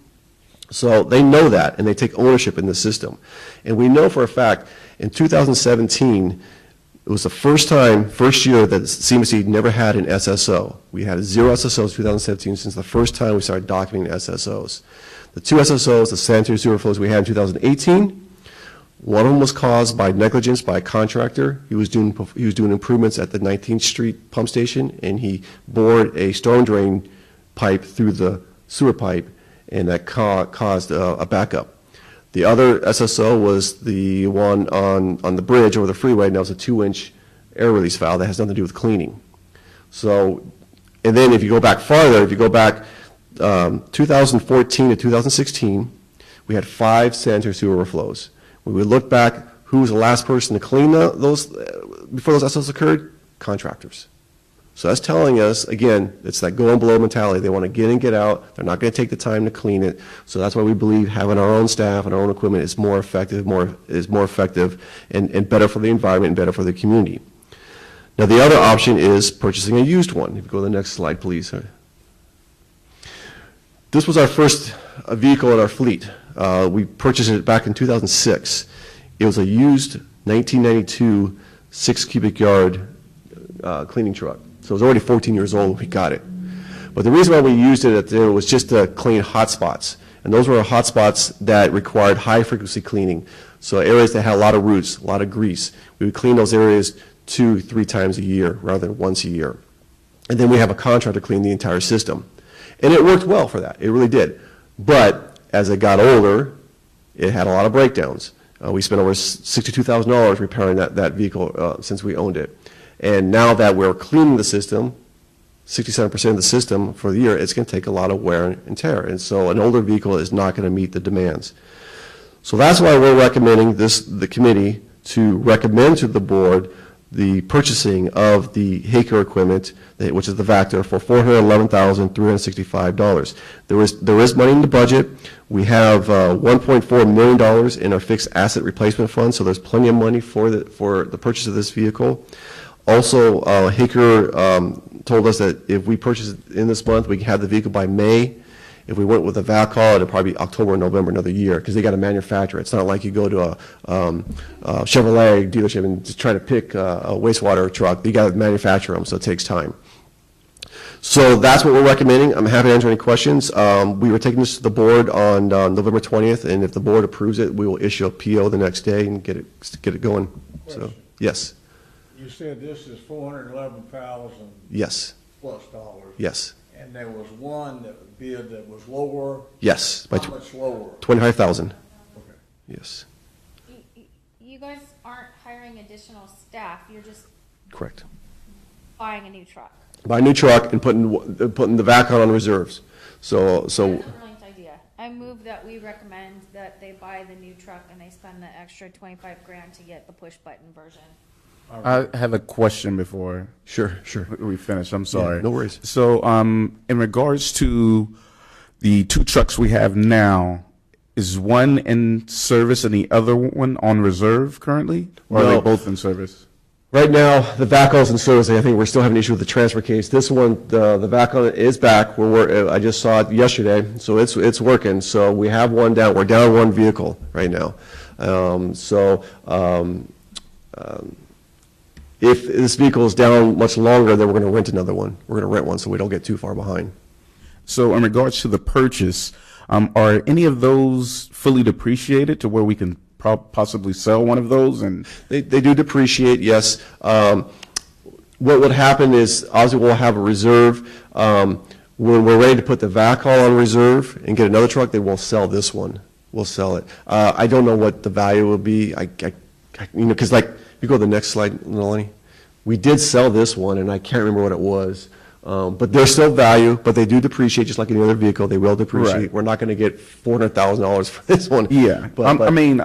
Speaker 4: So they know that, and they take ownership in the system. And we know for a fact, in 2017, it was the first year that CMSD never had an SSO. We had 0 SSOs in 2017 since the first time we started documenting SSOs. The 2 SSOs, the sanitary sewer flows we had in 2018, one of them was caused by negligence by a contractor. He was doing improvements at the 19th Street pump station, and he bored a storm drain pipe through the sewer pipe, and that caused a backup. The other SSO was the one on the bridge over the freeway, and that was a 2-inch air release valve that has nothing to do with cleaning. So, and then if you go back farther, 2014 to 2016, we had 5 sanitary sewer overflows. When we look back Who was the last person to clean those before those accidents occurred? Contractors. So that's telling us, again, it's that go and blow mentality. They want to get in, get out. They're not going to take the time to clean it. So that's why we believe having our own staff and our own equipment is more effective, and better for the environment and better for the community. Now, the other option is purchasing a used one. If you go to the next slide, please. This was our first vehicle in our fleet. We purchased it back in 2006. It was a used 1992 6 cubic yard cleaning truck. So it was already 14 years old when we got it. But the reason why we used it was just to clean hot spots. And those were hot spots that required high frequency cleaning. So areas that had a lot of roots, a lot of grease. We would clean those areas 2-3 times a year rather than once a year. And then we have a contractor clean the entire system. And it worked well for that. It really did. But as it got older, it had a lot of breakdowns. We spent over $62,000 repairing that vehicle since we owned it. And now that we're cleaning the system, 67% of the system for the year, it's going to take a lot of wear and tear. And so an older vehicle is not going to meet the demands. So that's why we're recommending the committee to recommend to the board the purchasing of the Haker equipment, which is the Vector, for $411,365. There is money in the budget. We have $1.4 million in our fixed asset replacement fund, so there's plenty of money for the purchase of this vehicle. Also, Haker told us that if we purchase it in this month, we can have the vehicle by May. If we went with a VACAL, it'd probably be October or November another year, because they got to manufacture it. It's not like you go to a Chevrolet dealership and just try to pick a wastewater truck. You got to manufacture them, so it takes time. So that's what we're recommending. I'm happy to answer any questions. We were taking this to the board on November 20th, and if the board approves it, we will issue a PO the next day and get it going. So yes.
Speaker 8: You said this is $411,000
Speaker 4: Yes.
Speaker 8: plus dollars.
Speaker 4: Yes.
Speaker 8: And there was one that bid that was lower.
Speaker 4: Yes.
Speaker 8: How much lower?
Speaker 4: $25,000.
Speaker 8: Okay.
Speaker 4: Yes.
Speaker 6: You guys aren't hiring additional staff, you're just
Speaker 4: Correct.
Speaker 6: buying a new truck.
Speaker 4: Buy a new truck and putting the VAC on reserves. So
Speaker 6: That's a brilliant idea. I move that we recommend that they buy the new truck and they spend the extra $25,000 to get the push button version.
Speaker 3: I have a question before
Speaker 4: sure
Speaker 3: we finish. I'm sorry.
Speaker 4: Yeah, no worries.
Speaker 3: So, in regards to the 2 trucks we have now, is one in service and the other one on reserve currently? Or are
Speaker 4: No.
Speaker 3: they both in service?
Speaker 4: Right now, the VACAL is in service. I think we're still having an issue with the transfer case. This one, the VACAL is back. I just saw it yesterday, so it's working. So we have one down. We're down one vehicle right now. If this vehicle is down much longer, then we're going to rent another one. We're going to rent one so we don't get too far behind.
Speaker 3: So in regards to the purchase, are any of those fully depreciated to where we can possibly sell one of those? And
Speaker 4: They do depreciate, yes. What would happen is, obviously, we'll have a reserve. When we're ready to put the VACAL on reserve and get another truck, then we'll sell this one. We'll sell it. I don't know what the value will be. Because like, if you go to the next slide, Nalini, we did sell this one, and I can't remember what it was. But there's still value, but they do depreciate just like any other vehicle. They will depreciate.
Speaker 3: Right.
Speaker 4: We're not going to get $400,000 for this one.
Speaker 3: yeah,
Speaker 4: But
Speaker 3: I mean,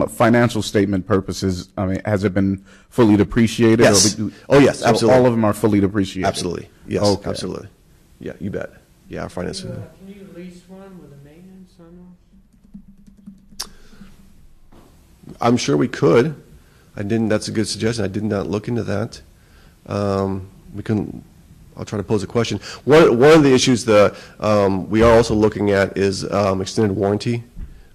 Speaker 3: financial statement purposes, I mean, has it been fully depreciated?
Speaker 4: Yes.
Speaker 3: Or
Speaker 4: Oh, yes,
Speaker 3: so
Speaker 4: absolutely.
Speaker 3: all of them are fully depreciated?
Speaker 4: Absolutely. Yes,
Speaker 3: Okay.
Speaker 4: absolutely. Yeah, you bet. Yeah, our finance.
Speaker 12: Can you lease one with a maintenance on those?
Speaker 4: I'm sure we could. That's a good suggestion. I did not look into that. I'll try to pose a question. One of the issues that we are also looking at is extended warranty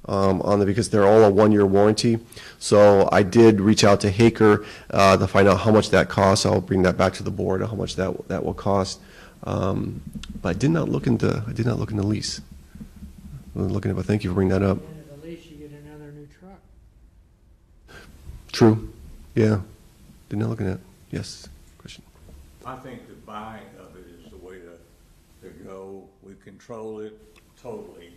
Speaker 4: because they're all a 1-year warranty. So I did reach out to Haker to find out how much that costs. I'll bring that back to the board, how much that will cost. But I did not look into lease. But thank you for bringing that up.
Speaker 12: And at least you get another new truck.
Speaker 4: True. Yeah. Did not look at that. Yes. Question.
Speaker 8: I think the buying of it is the way to go. We control it totally.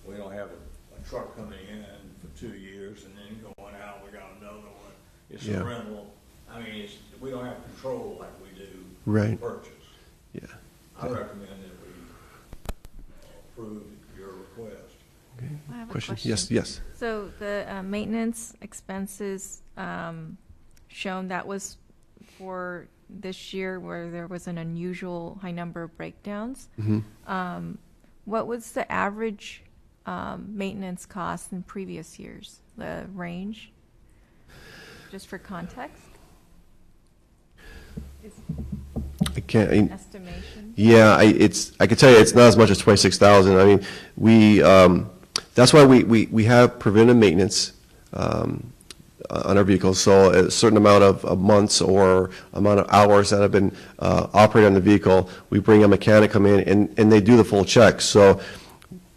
Speaker 8: We don't have a truck coming in for 2 years and then going out, we got another one. It's
Speaker 4: Yeah.
Speaker 8: a rental. I mean, we don't have control like we do
Speaker 4: Right.
Speaker 8: purchase.
Speaker 4: Yeah.
Speaker 8: I recommend that we approve your request.
Speaker 6: Wow,
Speaker 11: have a
Speaker 4: Question?
Speaker 11: question.
Speaker 4: Yes, yes.
Speaker 11: So the maintenance expenses shown, that was for this year where there was an unusual high number of breakdowns. What was the average maintenance cost in previous years, the range, just for context?
Speaker 4: I can't.
Speaker 11: Estimation?
Speaker 4: Yeah, I can tell you it's not as much as 26,000. I mean, that's why we have preventive maintenance on our vehicles. So a certain amount of months or amount of hours that have been operated on the vehicle, we bring a mechanic come in and they do the full check. So,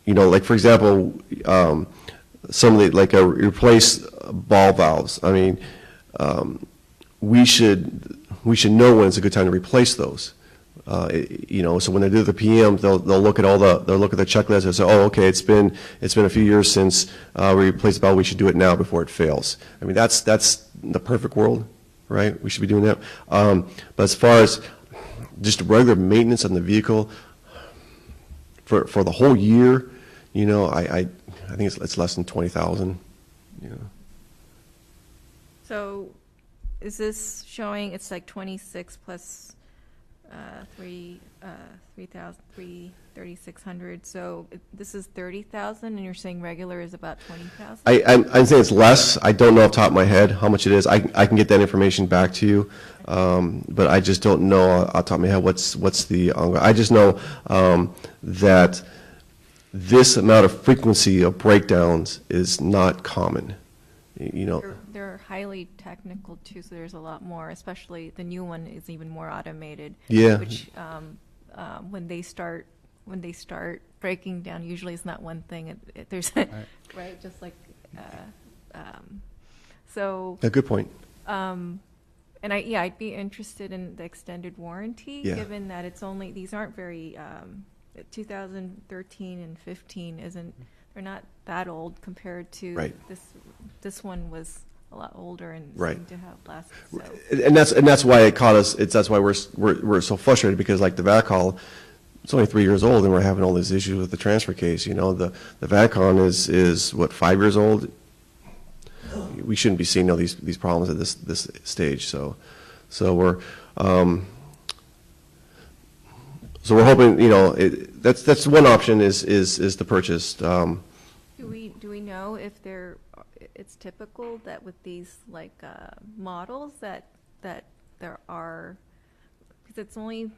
Speaker 4: like for example, some of the, like replace ball valves. I mean, we should know when it's a good time to replace those. So when they do the PM, they'll look at they'll look at the checklist and say, oh, okay, it's been a few years since we replaced the valve. We should do it now before it fails. I mean, that's the perfect world, right? We should be doing that. But as far as just regular maintenance on the vehicle for the whole year, I think it's less than 20,000.
Speaker 11: So is this showing it's like 26 plus 3,600? So this is 30,000, and you're saying regular is about 20,000?
Speaker 4: I'm saying it's less. I don't know off the top of my head how much it is. I can get that information back to you, but I just don't know off the top of my head what's the ongoing. I just know that this amount of frequency of breakdowns is not common.
Speaker 11: They're highly technical too, so there's a lot more. Especially the new one is even more automated.
Speaker 4: Yeah.
Speaker 11: Which when they start breaking down, usually it's not one thing. There's right, just like so.
Speaker 4: A good point.
Speaker 11: And I'd be interested in the extended warranty, given that it's only, these aren't very 2013 and 15 they're not that old compared to this one was a lot older and seemed to have lasted. So.
Speaker 4: And that's why it caught us. That's why we're so frustrated, because like the VACOL, it's only 3 years old and we're having all these issues with the transfer case. The VACON is what, 5 years old. We shouldn't be seeing all these problems at this stage. So we're hoping, that's one option is to purchase.
Speaker 11: Do we know if it's typical that with these models that there are, because it's only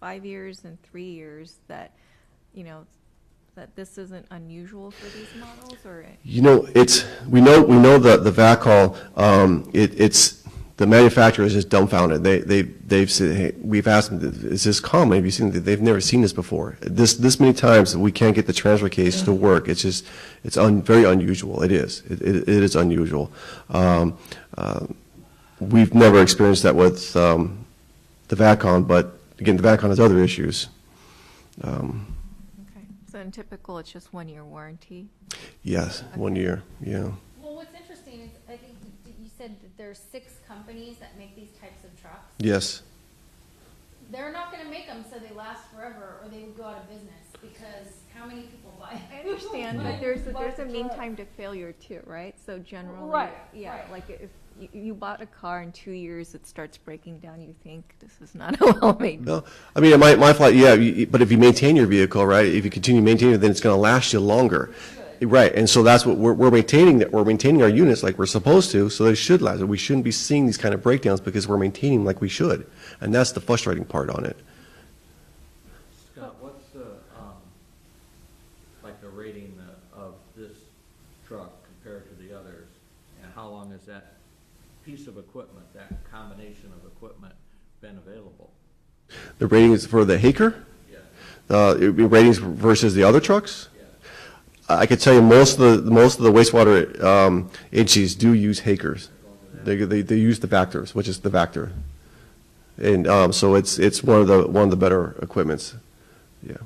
Speaker 11: 5 years and 3 years that that this isn't unusual for these models, or
Speaker 4: we know that the VACOL it's. The manufacturer is just dumbfounded. They've said, hey, we've asked them, is this common? Have you seen it? They've never seen this before. This many times we can't get the transfer case to work. It's just, very unusual. It is. It is unusual. We've never experienced that with the VACON, but again, the VACON has other issues.
Speaker 11: Okay. So in typical, it's just 1 year warranty?
Speaker 4: Yes, 1 year, yeah.
Speaker 6: Well, what's interesting is, I think you said that there's 6 companies that make these types of trucks.
Speaker 4: Yes.
Speaker 6: They're not gonna make them so they last forever, or they would go out of business, because how many people buy them?
Speaker 11: I understand, but there's a mean time to failure too, right? So generally,
Speaker 6: Right.
Speaker 11: like if you bought a car in 2 years, it starts breaking down, you think this is not a well-made.
Speaker 4: No, I mean, my thought, yeah, but if you maintain your vehicle, right, if you continue maintaining it, then it's going to last you longer. Right, and so that's what we're maintaining. That we're maintaining our units like we're supposed to, so they should last. We shouldn't be seeing these kind of breakdowns because we're maintaining like we should, and that's the frustrating part on it.
Speaker 13: Scott, what's the the rating of this truck compared to the others, and how long has that piece of equipment, that combination of equipment, been available?
Speaker 4: The ratings for the Haker? Yeah. Ratings versus the other trucks? I could tell you most of the wastewater agencies do use Hakers. They use the Vactors, which is the Vactor, and so it's one of the better equipments. Yeah.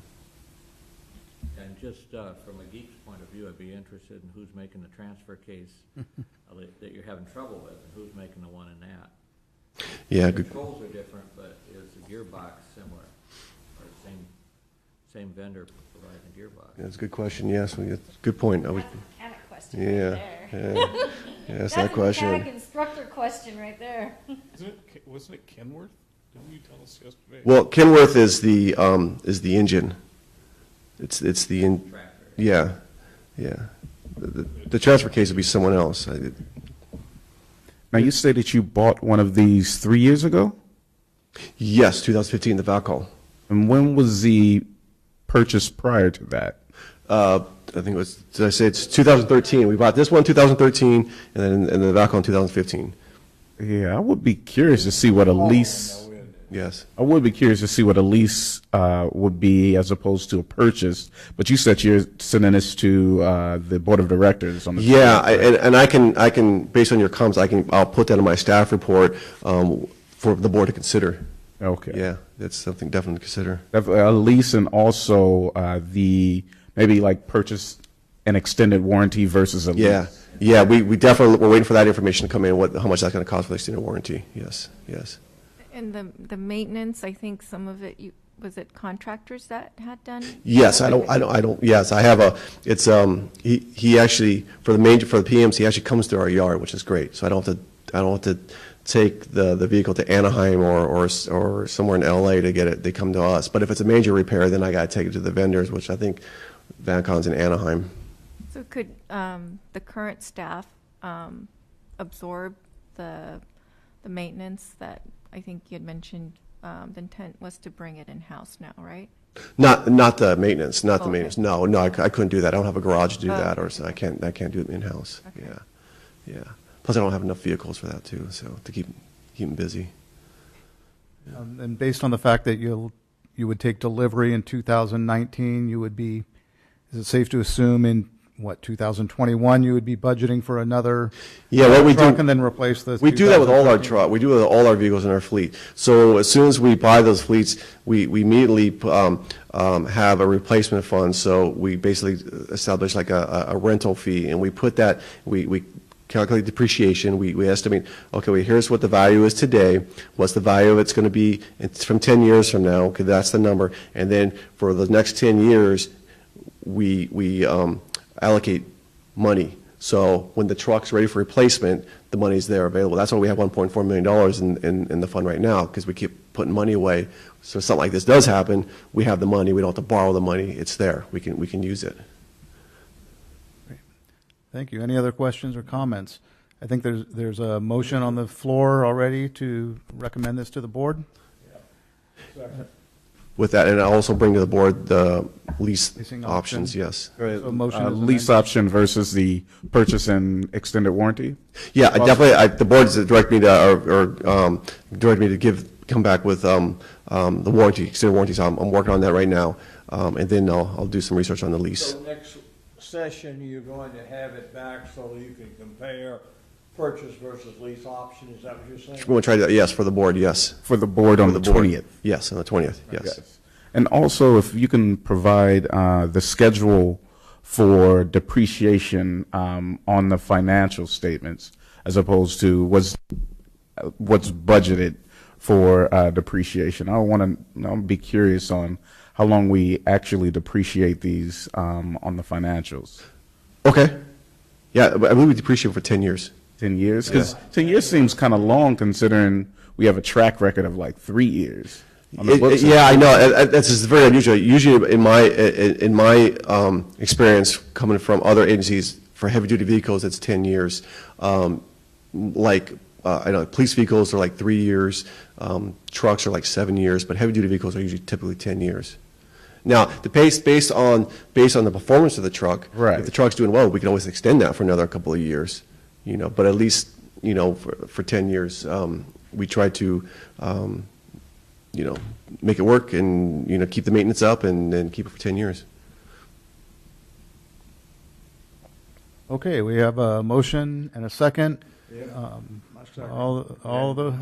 Speaker 13: And just from a geek's point of view, I'd be interested in who's making the transfer case that you're having trouble with, and who's making the one in that.
Speaker 4: Yeah.
Speaker 13: The controls are different, but is the gearbox similar or same vendor providing gearbox.
Speaker 4: That's a good question, yes, good point. I would,
Speaker 6: That's a mechanic question
Speaker 4: yeah,
Speaker 6: right there.
Speaker 4: yeah. Yes,
Speaker 6: That's
Speaker 4: that
Speaker 6: a
Speaker 4: question.
Speaker 6: mechanic instructor question right there.
Speaker 7: Wasn't it Kenworth? Didn't you tell us yesterday?
Speaker 4: Well, Kenworth is the engine. It's the,
Speaker 13: Tractor.
Speaker 4: yeah, yeah. The transfer case would be someone else.
Speaker 3: Now, you say that you bought one of these 3 years ago?
Speaker 4: Yes, 2015, the Valco.
Speaker 3: And when was the purchase prior to that?
Speaker 4: I think it was, did I say it's 2013? We bought this one in 2013, and then the Valco in 2015.
Speaker 3: Yeah, I would be curious to see what a lease.
Speaker 4: Yes.
Speaker 3: I would be curious to see what a lease would be as opposed to a purchase. But you said you're sending this to the board of directors on the.
Speaker 4: Yeah, and I can based on your comments, I'll put that in my staff report for the board to consider.
Speaker 3: Okay.
Speaker 4: Yeah, that's something definitely to consider.
Speaker 3: A lease, and also the maybe like purchase an extended warranty versus a lease.
Speaker 4: Yeah, we definitely, we're waiting for that information to come in, how much that's going to cost for the extended warranty. Yes.
Speaker 11: And the maintenance, I think some of it, was it contractors that had done?
Speaker 4: Yes, yes, I have it's, he actually, for the PMs, he actually comes to our yard, which is great. So I don't have to take the vehicle to Anaheim or somewhere in LA to get it. They come to us. But if it's a major repair, then I got to take it to the vendors, which I think VanCon's in Anaheim.
Speaker 11: So could the current staff absorb the maintenance that I think you had mentioned? The intent was to bring it in-house now, right?
Speaker 4: Not the maintenance, the
Speaker 11: Okay.
Speaker 4: maintenance. No, I couldn't do that. I don't have a garage to do that, or so I can't do it in-house.
Speaker 11: Okay.
Speaker 4: Yeah. Plus, I don't have enough vehicles for that too, so to keep them busy.
Speaker 1: And based on the fact that you would take delivery in 2019, is it safe to assume in 2021 you would be budgeting for another
Speaker 4: What we
Speaker 1: truck
Speaker 4: do,
Speaker 1: and then replace this?
Speaker 4: we do that with all our truck. We do it with all our vehicles in our fleet. So as soon as we buy those fleets, we immediately have a replacement fund. So we basically establish like a rental fee, and we put that, we calculate depreciation. We estimate, okay, here's what the value is today. What's the value of it's going to be from 10 years from now? Okay, that's the number. And then for the next 10 years, we allocate money. So when the truck's ready for replacement, the money's there available. That's why we have $1.4 million in the fund right now, because we keep putting money away. So if something like this does happen, we have the money. We don't have to borrow the money. It's there. We can use it.
Speaker 1: Thank you. Any other questions or comments? I think there's a motion on the floor already to recommend this to the board.
Speaker 4: With that, and I'll also bring to the board the lease
Speaker 1: Leasing
Speaker 4: options,
Speaker 1: option.
Speaker 4: yes.
Speaker 1: So motion is
Speaker 3: Lease
Speaker 1: amended.
Speaker 3: option versus the purchase and extended warranty?
Speaker 4: Yeah, I definitely, the board's direct me to, direct me to come back with the warranty, extended warranty. So I'm working on that right now, and then I'll do some research on the lease.
Speaker 8: So next session, you're going to have it back so you can compare purchase versus lease option, is that what you're saying?
Speaker 4: We're going to try to, yes, for the board, yes.
Speaker 3: For the board on the
Speaker 4: board.
Speaker 3: 20th?
Speaker 4: Yes, on the 20th, yes.
Speaker 3: And also, if you can provide the schedule for depreciation on the financial statements, as opposed to what's budgeted for depreciation. I'll be curious on how long we actually depreciate these on the financials.
Speaker 4: Okay. Yeah, I believe we depreciate for 10 years.
Speaker 3: 10 years? Because 10 years seems kind of long, considering we have a track record of like 3 years. On the books.
Speaker 4: Yeah, I know. That's just very unusual. Usually, in my experience, coming from other agencies for heavy-duty vehicles, it's 10 years. I know police vehicles are like 3 years. Trucks are like 7 years, but heavy-duty vehicles are usually typically 10 years. Now, the pace based on the performance of the truck.
Speaker 3: Right.
Speaker 4: If the truck's doing well, we can always extend that for another couple of years. But at least for 10 years, we try to make it work and keep the maintenance up and keep it for 10 years.
Speaker 1: Okay, we have a motion and a second. All the.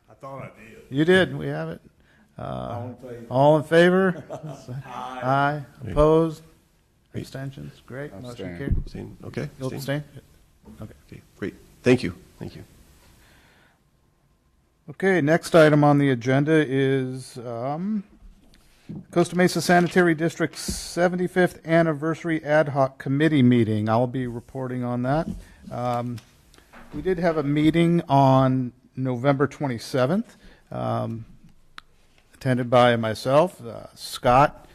Speaker 8: I thought I did.
Speaker 1: You did. We have it.
Speaker 8: All in favor?
Speaker 1: All in favor?
Speaker 8: Aye.
Speaker 1: Aye. Opposed? Abstentions? Great. Motion
Speaker 3: Abstain.
Speaker 1: carried.
Speaker 4: Abstain? Okay.
Speaker 1: You'll abstain? Okay.
Speaker 4: Okay, great. Thank you.
Speaker 1: Okay, next item on the agenda is Costa Mesa Sanitary District's 75th Anniversary Ad Hoc Committee meeting. I'll be reporting on that. We did have a meeting on November 27th, attended by myself, Scott,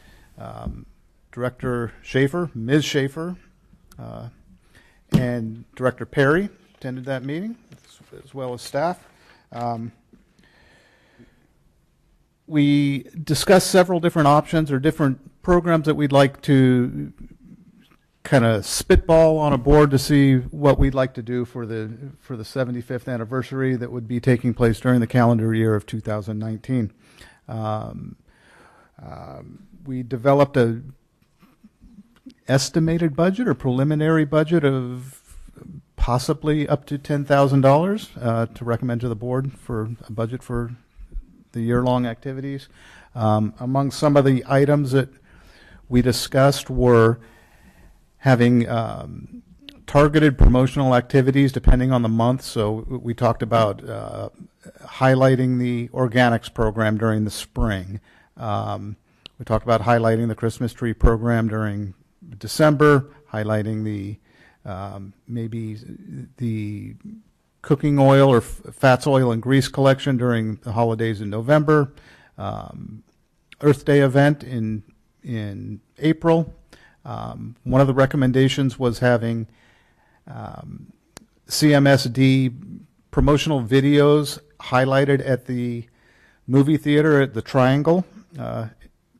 Speaker 1: Director Schaefer, Ms. Schaefer, and Director Perry attended that meeting, as well as staff. We discussed several different options or different programs that we'd like to kind of spitball on a board to see what we'd like to do for the 75th anniversary that would be taking place during the calendar year of 2019. We developed a estimated budget or preliminary budget of possibly up to $10,000 to recommend to the board for a budget for the year-long activities. Among some of the items that we discussed were having targeted promotional activities depending on the month. So we talked about highlighting the organics program during the spring. We talked about highlighting the Christmas tree program during December, highlighting the maybe the cooking oil or fats, oil, and grease collection during the holidays in November, Earth Day event in April. One of the recommendations was having CMSD promotional videos highlighted at the movie theater at the Triangle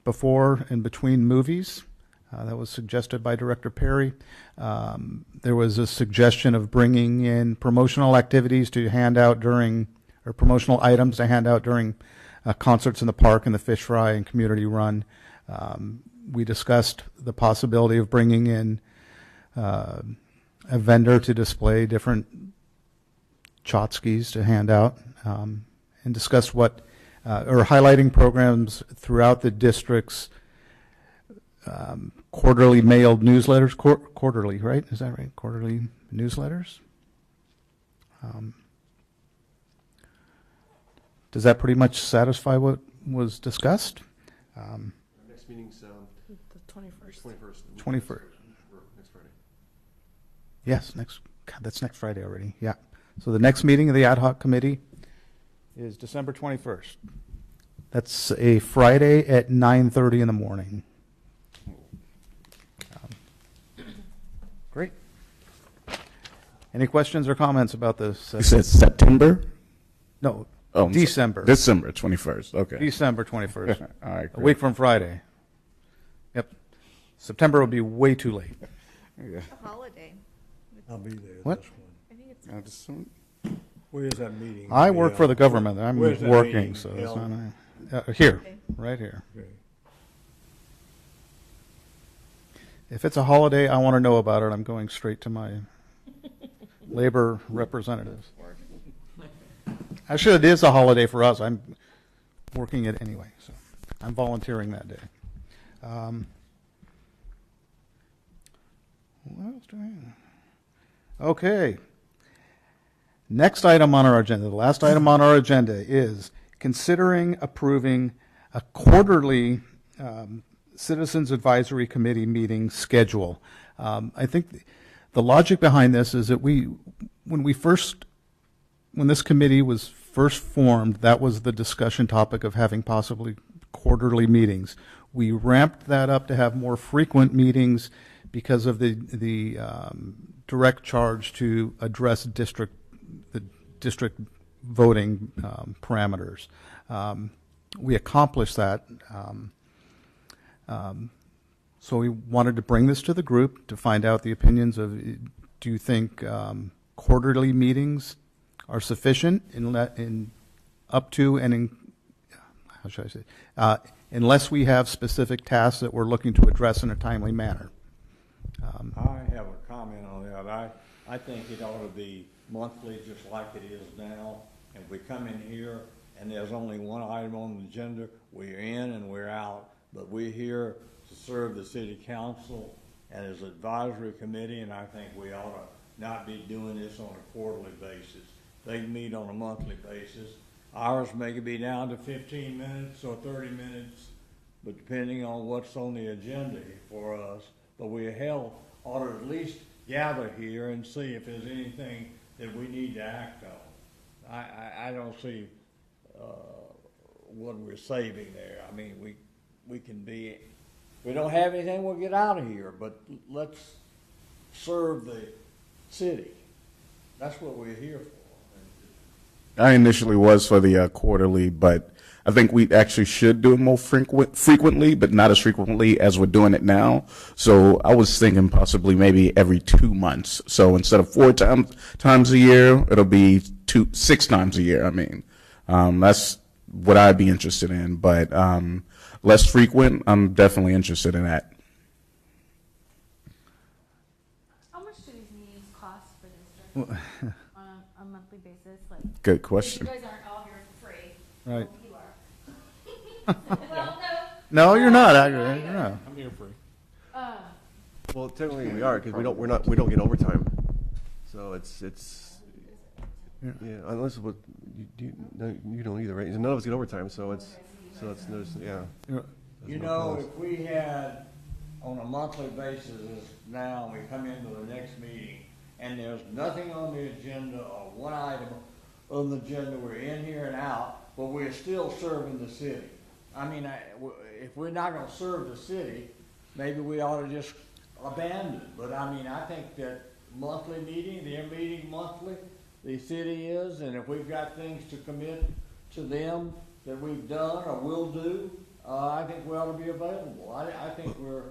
Speaker 1: before and between movies. That was suggested by Director Perry. There was a suggestion of bringing in promotional activities to hand out during, or promotional items to hand out during concerts in the park and the Fish Fry and Community Run. We discussed the possibility of bringing in a vendor to display different tchotchkes to hand out, and discussed what, or highlighting programs throughout the district's quarterly mailed newsletters, quarterly, right? Is that right? Quarterly newsletters? Does that pretty much satisfy what was discussed?
Speaker 4: Next meeting's
Speaker 12: The 21st.
Speaker 1: 21st.
Speaker 4: Next Friday.
Speaker 1: Yes, that's next Friday already, yeah. So the next meeting of the ad hoc committee is December 21st. That's a Friday at 9:30 in the morning. Great. Any questions or comments about this?
Speaker 3: You said September?
Speaker 1: No,
Speaker 3: Oh,
Speaker 1: December.
Speaker 3: December 21st. Okay.
Speaker 1: December 21st.
Speaker 3: All right.
Speaker 1: A
Speaker 3: Great.
Speaker 1: week from Friday. Yep. September will be way too late.
Speaker 3: Yeah.
Speaker 11: It's a holiday.
Speaker 8: I'll be there.
Speaker 1: What?
Speaker 8: This one.
Speaker 11: I think it's
Speaker 3: I just-
Speaker 8: Where is that meeting?
Speaker 1: I work for the government. I'm
Speaker 8: Where's that
Speaker 1: working,
Speaker 8: meeting
Speaker 1: so it's
Speaker 8: held?
Speaker 1: not here,
Speaker 11: Okay.
Speaker 1: right here.
Speaker 8: Okay.
Speaker 1: If it's a holiday, I want to know about it. I'm going straight to my labor representatives. Actually, it is a holiday for us. I'm working it anyway, so I'm volunteering that day. What else do I have? Okay. Next item on our agenda, the last item on our agenda is considering approving a quarterly Citizens Advisory Committee meeting schedule. I think the logic behind this is that when this committee was first formed, that was the discussion topic of having possibly quarterly meetings. We ramped that up to have more frequent meetings because of the direct charge to address the district voting parameters. We accomplished that. So we wanted to bring this to the group to find out the opinions of, do you think quarterly meetings are sufficient in up to and in, how should I say, unless we have specific tasks that we're looking to address in a timely manner?
Speaker 8: I have a comment on that. I think it ought to be monthly, just like it is now. If we come in here and there's only one item on the agenda, we're in and we're out. But we're here to serve the city council and as advisory committee, and I think we ought to not be doing this on a quarterly basis. They meet on a monthly basis. Ours may be down to 15 minutes or 30 minutes but depending on what's on the agenda for us, but we ought to at least gather here and see if there's anything that we need to act on. I don't see, what we're saving there. I mean, we can be, if we don't have anything, we'll get out of here, but let's serve the city. That's what we're here for.
Speaker 3: I initially was for the quarterly, but I think we actually should do it more frequently, but not as frequently as we're doing it now. So I was thinking possibly maybe every 2 months. So instead of 4 times a year, it'll be 6 times a year. I mean, that's what I'd be interested in, but less frequent, I'm definitely interested in that.
Speaker 6: How much do these meetings cost for the district on a monthly basis? Like,
Speaker 3: Good question.
Speaker 6: you guys aren't all here for free.
Speaker 1: Right.
Speaker 6: Well, you are. Well,
Speaker 1: No, you're not. You're not.
Speaker 7: I'm here free.
Speaker 6: Um,
Speaker 4: Well, technically we are, because we don't get overtime. So it's yeah, unless what you don't either, right? None of us get overtime, so it's yeah.
Speaker 8: You know, if we had on a monthly basis now, we come into the next meeting and there's nothing on the agenda or one item on the agenda, we're in here and out, but we're still serving the city. I mean, if we're not gonna serve the city, maybe we ought to just abandon it. But I mean, I think that monthly meeting, they're meeting monthly, the city is, and if we've got things to commit to them that we've done or will do, I think we ought to be available. I think we're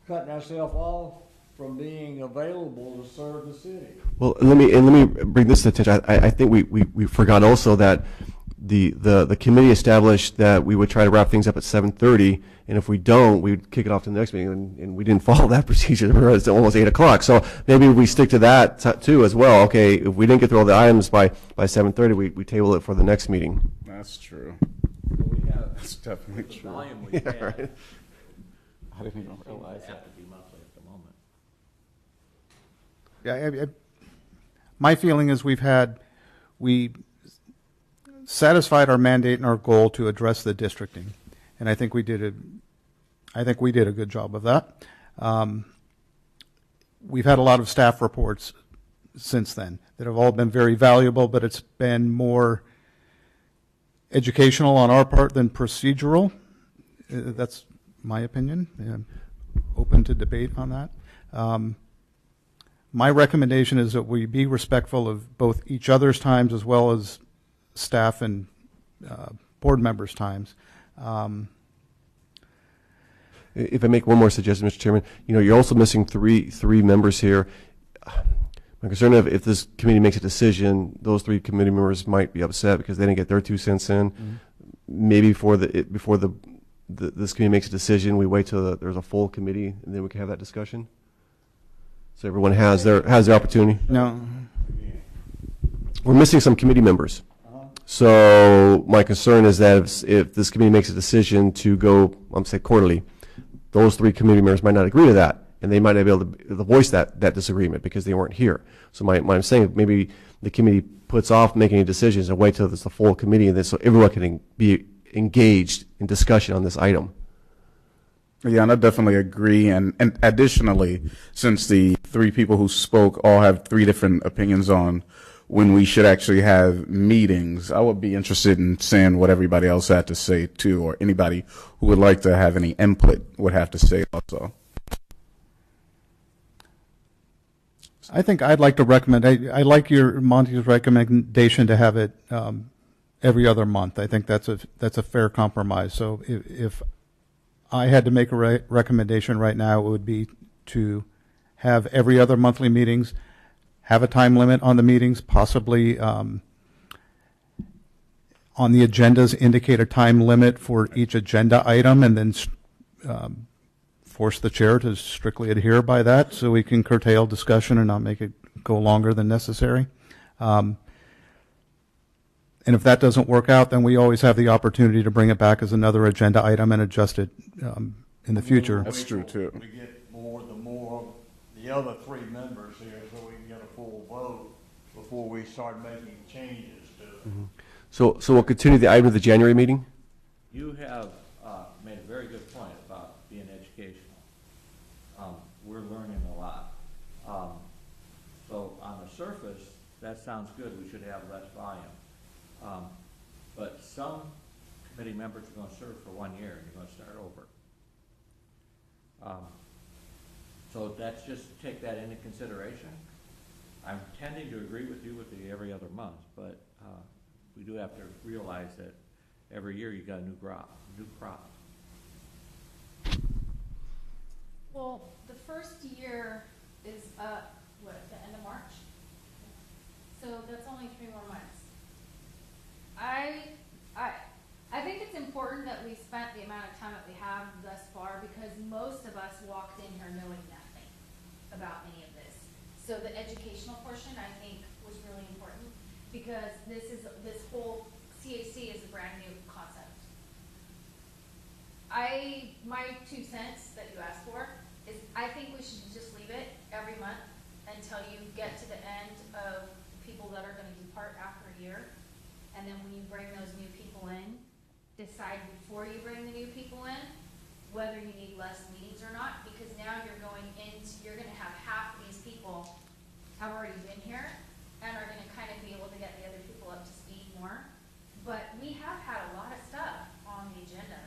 Speaker 8: cutting ourselves off from being available to serve the city.
Speaker 4: Well, let me bring this to attention. I think we forgot also that the committee established that we would try to wrap things up at 7:30, and if we don't, we would kick it off to the next meeting, and we didn't follow that procedure. It's almost 8 o'clock, so maybe we stick to that too as well. Okay, if we didn't get through all the items by 7:30, we table it for the next meeting.
Speaker 3: That's true.
Speaker 13: We have
Speaker 3: That's definitely
Speaker 13: the
Speaker 3: true.
Speaker 13: volume we have.
Speaker 4: Right.
Speaker 3: I didn't even
Speaker 13: Seems
Speaker 3: realize
Speaker 13: to
Speaker 3: that.
Speaker 13: have to be monthly at the moment.
Speaker 1: Yeah, my feeling is we satisfied our mandate and our goal to address the districting, and I think we did a good job of that. We've had a lot of staff reports since then that have all been very valuable, but it's been more educational on our part than procedural. That's my opinion. I'm open to debate on that. My recommendation is that we be respectful of both each other's times as well as staff and board members' times.
Speaker 4: If I make one more suggestion, Mr. Chairman, you're also missing three members here. My concern if this committee makes a decision, those 3 committee members might be upset because they didn't get their 2 cents in. Mm-hmm. Maybe before this committee makes a decision, we wait till there's a full committee and then we can have that discussion. So everyone has their opportunity.
Speaker 1: No.
Speaker 4: We're missing some committee members. So my concern is that if this committee makes a decision to go, say quarterly, those 3 committee members might not agree to that, and they might not be able to voice that disagreement because they weren't here. So I'm saying maybe the committee puts off making any decisions and wait till it's the full committee, and then so everyone can be engaged in discussion on this item.
Speaker 3: Yeah, and I definitely agree. And additionally, since the 3 people who spoke all have 3 different opinions on when we should actually have meetings, I would be interested in seeing what everybody else had to say too, or anybody who would like to have any input would have to say also.
Speaker 1: I think I'd like to recommend, I like Monty's recommendation to have it every other month. I think that's a fair compromise. So if I had to make a recommendation right now, it would be to have every other monthly meetings, have a time limit on the meetings, possibly on the agendas indicate a time limit for each agenda item, and then force the chair to strictly adhere by that so we can curtail discussion and not make it go longer than necessary. And if that doesn't work out, then we always have the opportunity to bring it back as another agenda item and adjust it in the future.
Speaker 3: That's true too.
Speaker 8: We get the other 3 members here so we can get a full vote before we start making changes to it.
Speaker 4: So we'll continue the item of the January meeting?
Speaker 13: You have made a very good point about being educational. We're learning a lot. So on the surface, that sounds good, we should have less volume. But some committee members are gonna serve for 1 year and you're gonna start over. So that's just, take that into consideration. I'm tending to agree with you with the every other month, but we do have to realize that every year you got a new crop.
Speaker 6: Well, the first year is up, what, at the end of March? So that's only 3 more months. I think it's important that we spent the amount of time that we have thus far, because most of us walked in here knowing nothing about any of this. So the educational portion, I think, was really important, because this whole CAC is a brand new concept. My 2 cents that you asked for is, I think we should just leave it every month until you get to the end of people that are gonna depart after a year. And then when you bring those new people in, decide before you bring the new people in, whether you need less meetings or not, because now you're gonna have half of these people have already been here and are gonna kind of be able to get the other people up to speed more. But we have had a lot of stuff on the agenda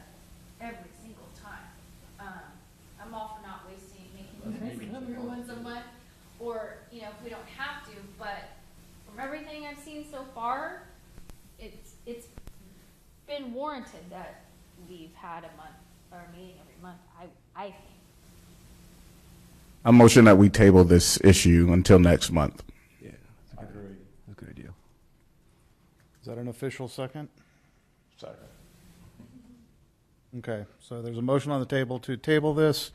Speaker 6: every single time. I'm all for not making them once a month, or, if we don't have to, but from everything I've seen so far, it's been warranted that we've had a month, or a meeting every month, I think.
Speaker 3: I motion that we table this issue until next month.
Speaker 4: Yeah, that's a good idea.
Speaker 1: Is that an official second?
Speaker 8: Second.
Speaker 1: Okay, so there's a motion on the table to table this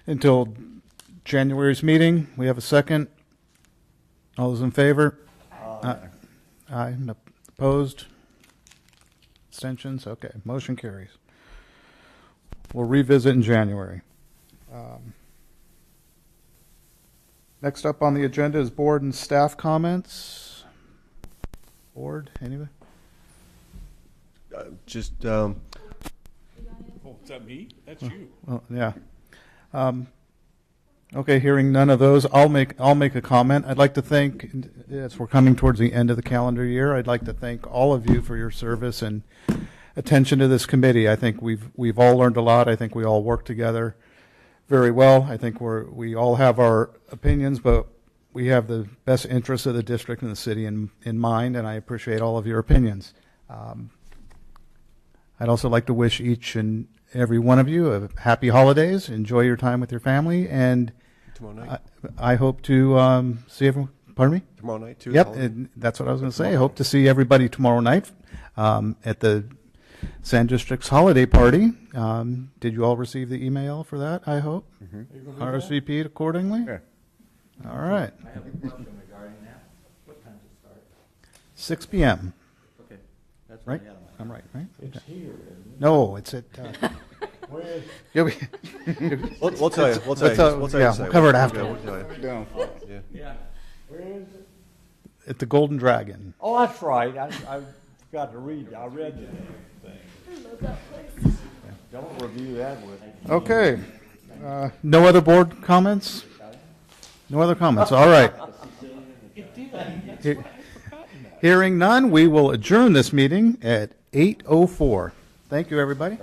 Speaker 1: until January's meeting. We have a second. All those in favor? Aye. Aye. Opposed? Abstentions? Okay, motion carries. We'll revisit in January. Next up on the agenda is board and staff comments. Board, anybody?
Speaker 7: Oh, is that me? That's you.
Speaker 1: Well, yeah. Okay, hearing none of those, I'll make a comment. I'd like to thank, as we're coming towards the end of the calendar year, I'd like to thank all of you for your service and attention to this committee. I think we've all learned a lot. I think we all work together very well. I think we all have our opinions, but we have the best interests of the district and the city in mind, and I appreciate all of your opinions. I'd also like to wish each and every one of you a happy holidays. Enjoy your time with your family, and
Speaker 4: Tomorrow night?
Speaker 1: I hope to see everyone. Pardon me?
Speaker 4: Tomorrow night, too?
Speaker 1: Yep, and that's what I was going to say. I hope to see everybody tomorrow night at the Sand District's holiday party. Did you all receive the email for that, I hope?
Speaker 4: Mm-hmm.
Speaker 1: RSVP'd accordingly?
Speaker 3: Yeah.
Speaker 1: All right.
Speaker 13: I have a question regarding that. What time does it start?
Speaker 1: 6 p.m.
Speaker 13: Okay, that's what
Speaker 1: Right?
Speaker 13: I had on my.
Speaker 1: I'm right, right?
Speaker 8: It's
Speaker 1: Okay.
Speaker 8: here, isn't it?
Speaker 1: No, it's at...
Speaker 8: Where is
Speaker 1: you'll be-
Speaker 4: We'll tell you. We'll tell you.
Speaker 1: yeah,
Speaker 4: We'll
Speaker 1: cover it after.
Speaker 4: We'll tell you. Yeah.
Speaker 13: Yeah.
Speaker 8: Where is it?
Speaker 1: At the Golden Dragon.
Speaker 8: Oh, that's right. I forgot to read. I read the thing. Don't review that with me.
Speaker 1: Okay. No other board comments? No other comments. All right. Hearing none, we will adjourn this meeting at 8:04. Thank you, everybody.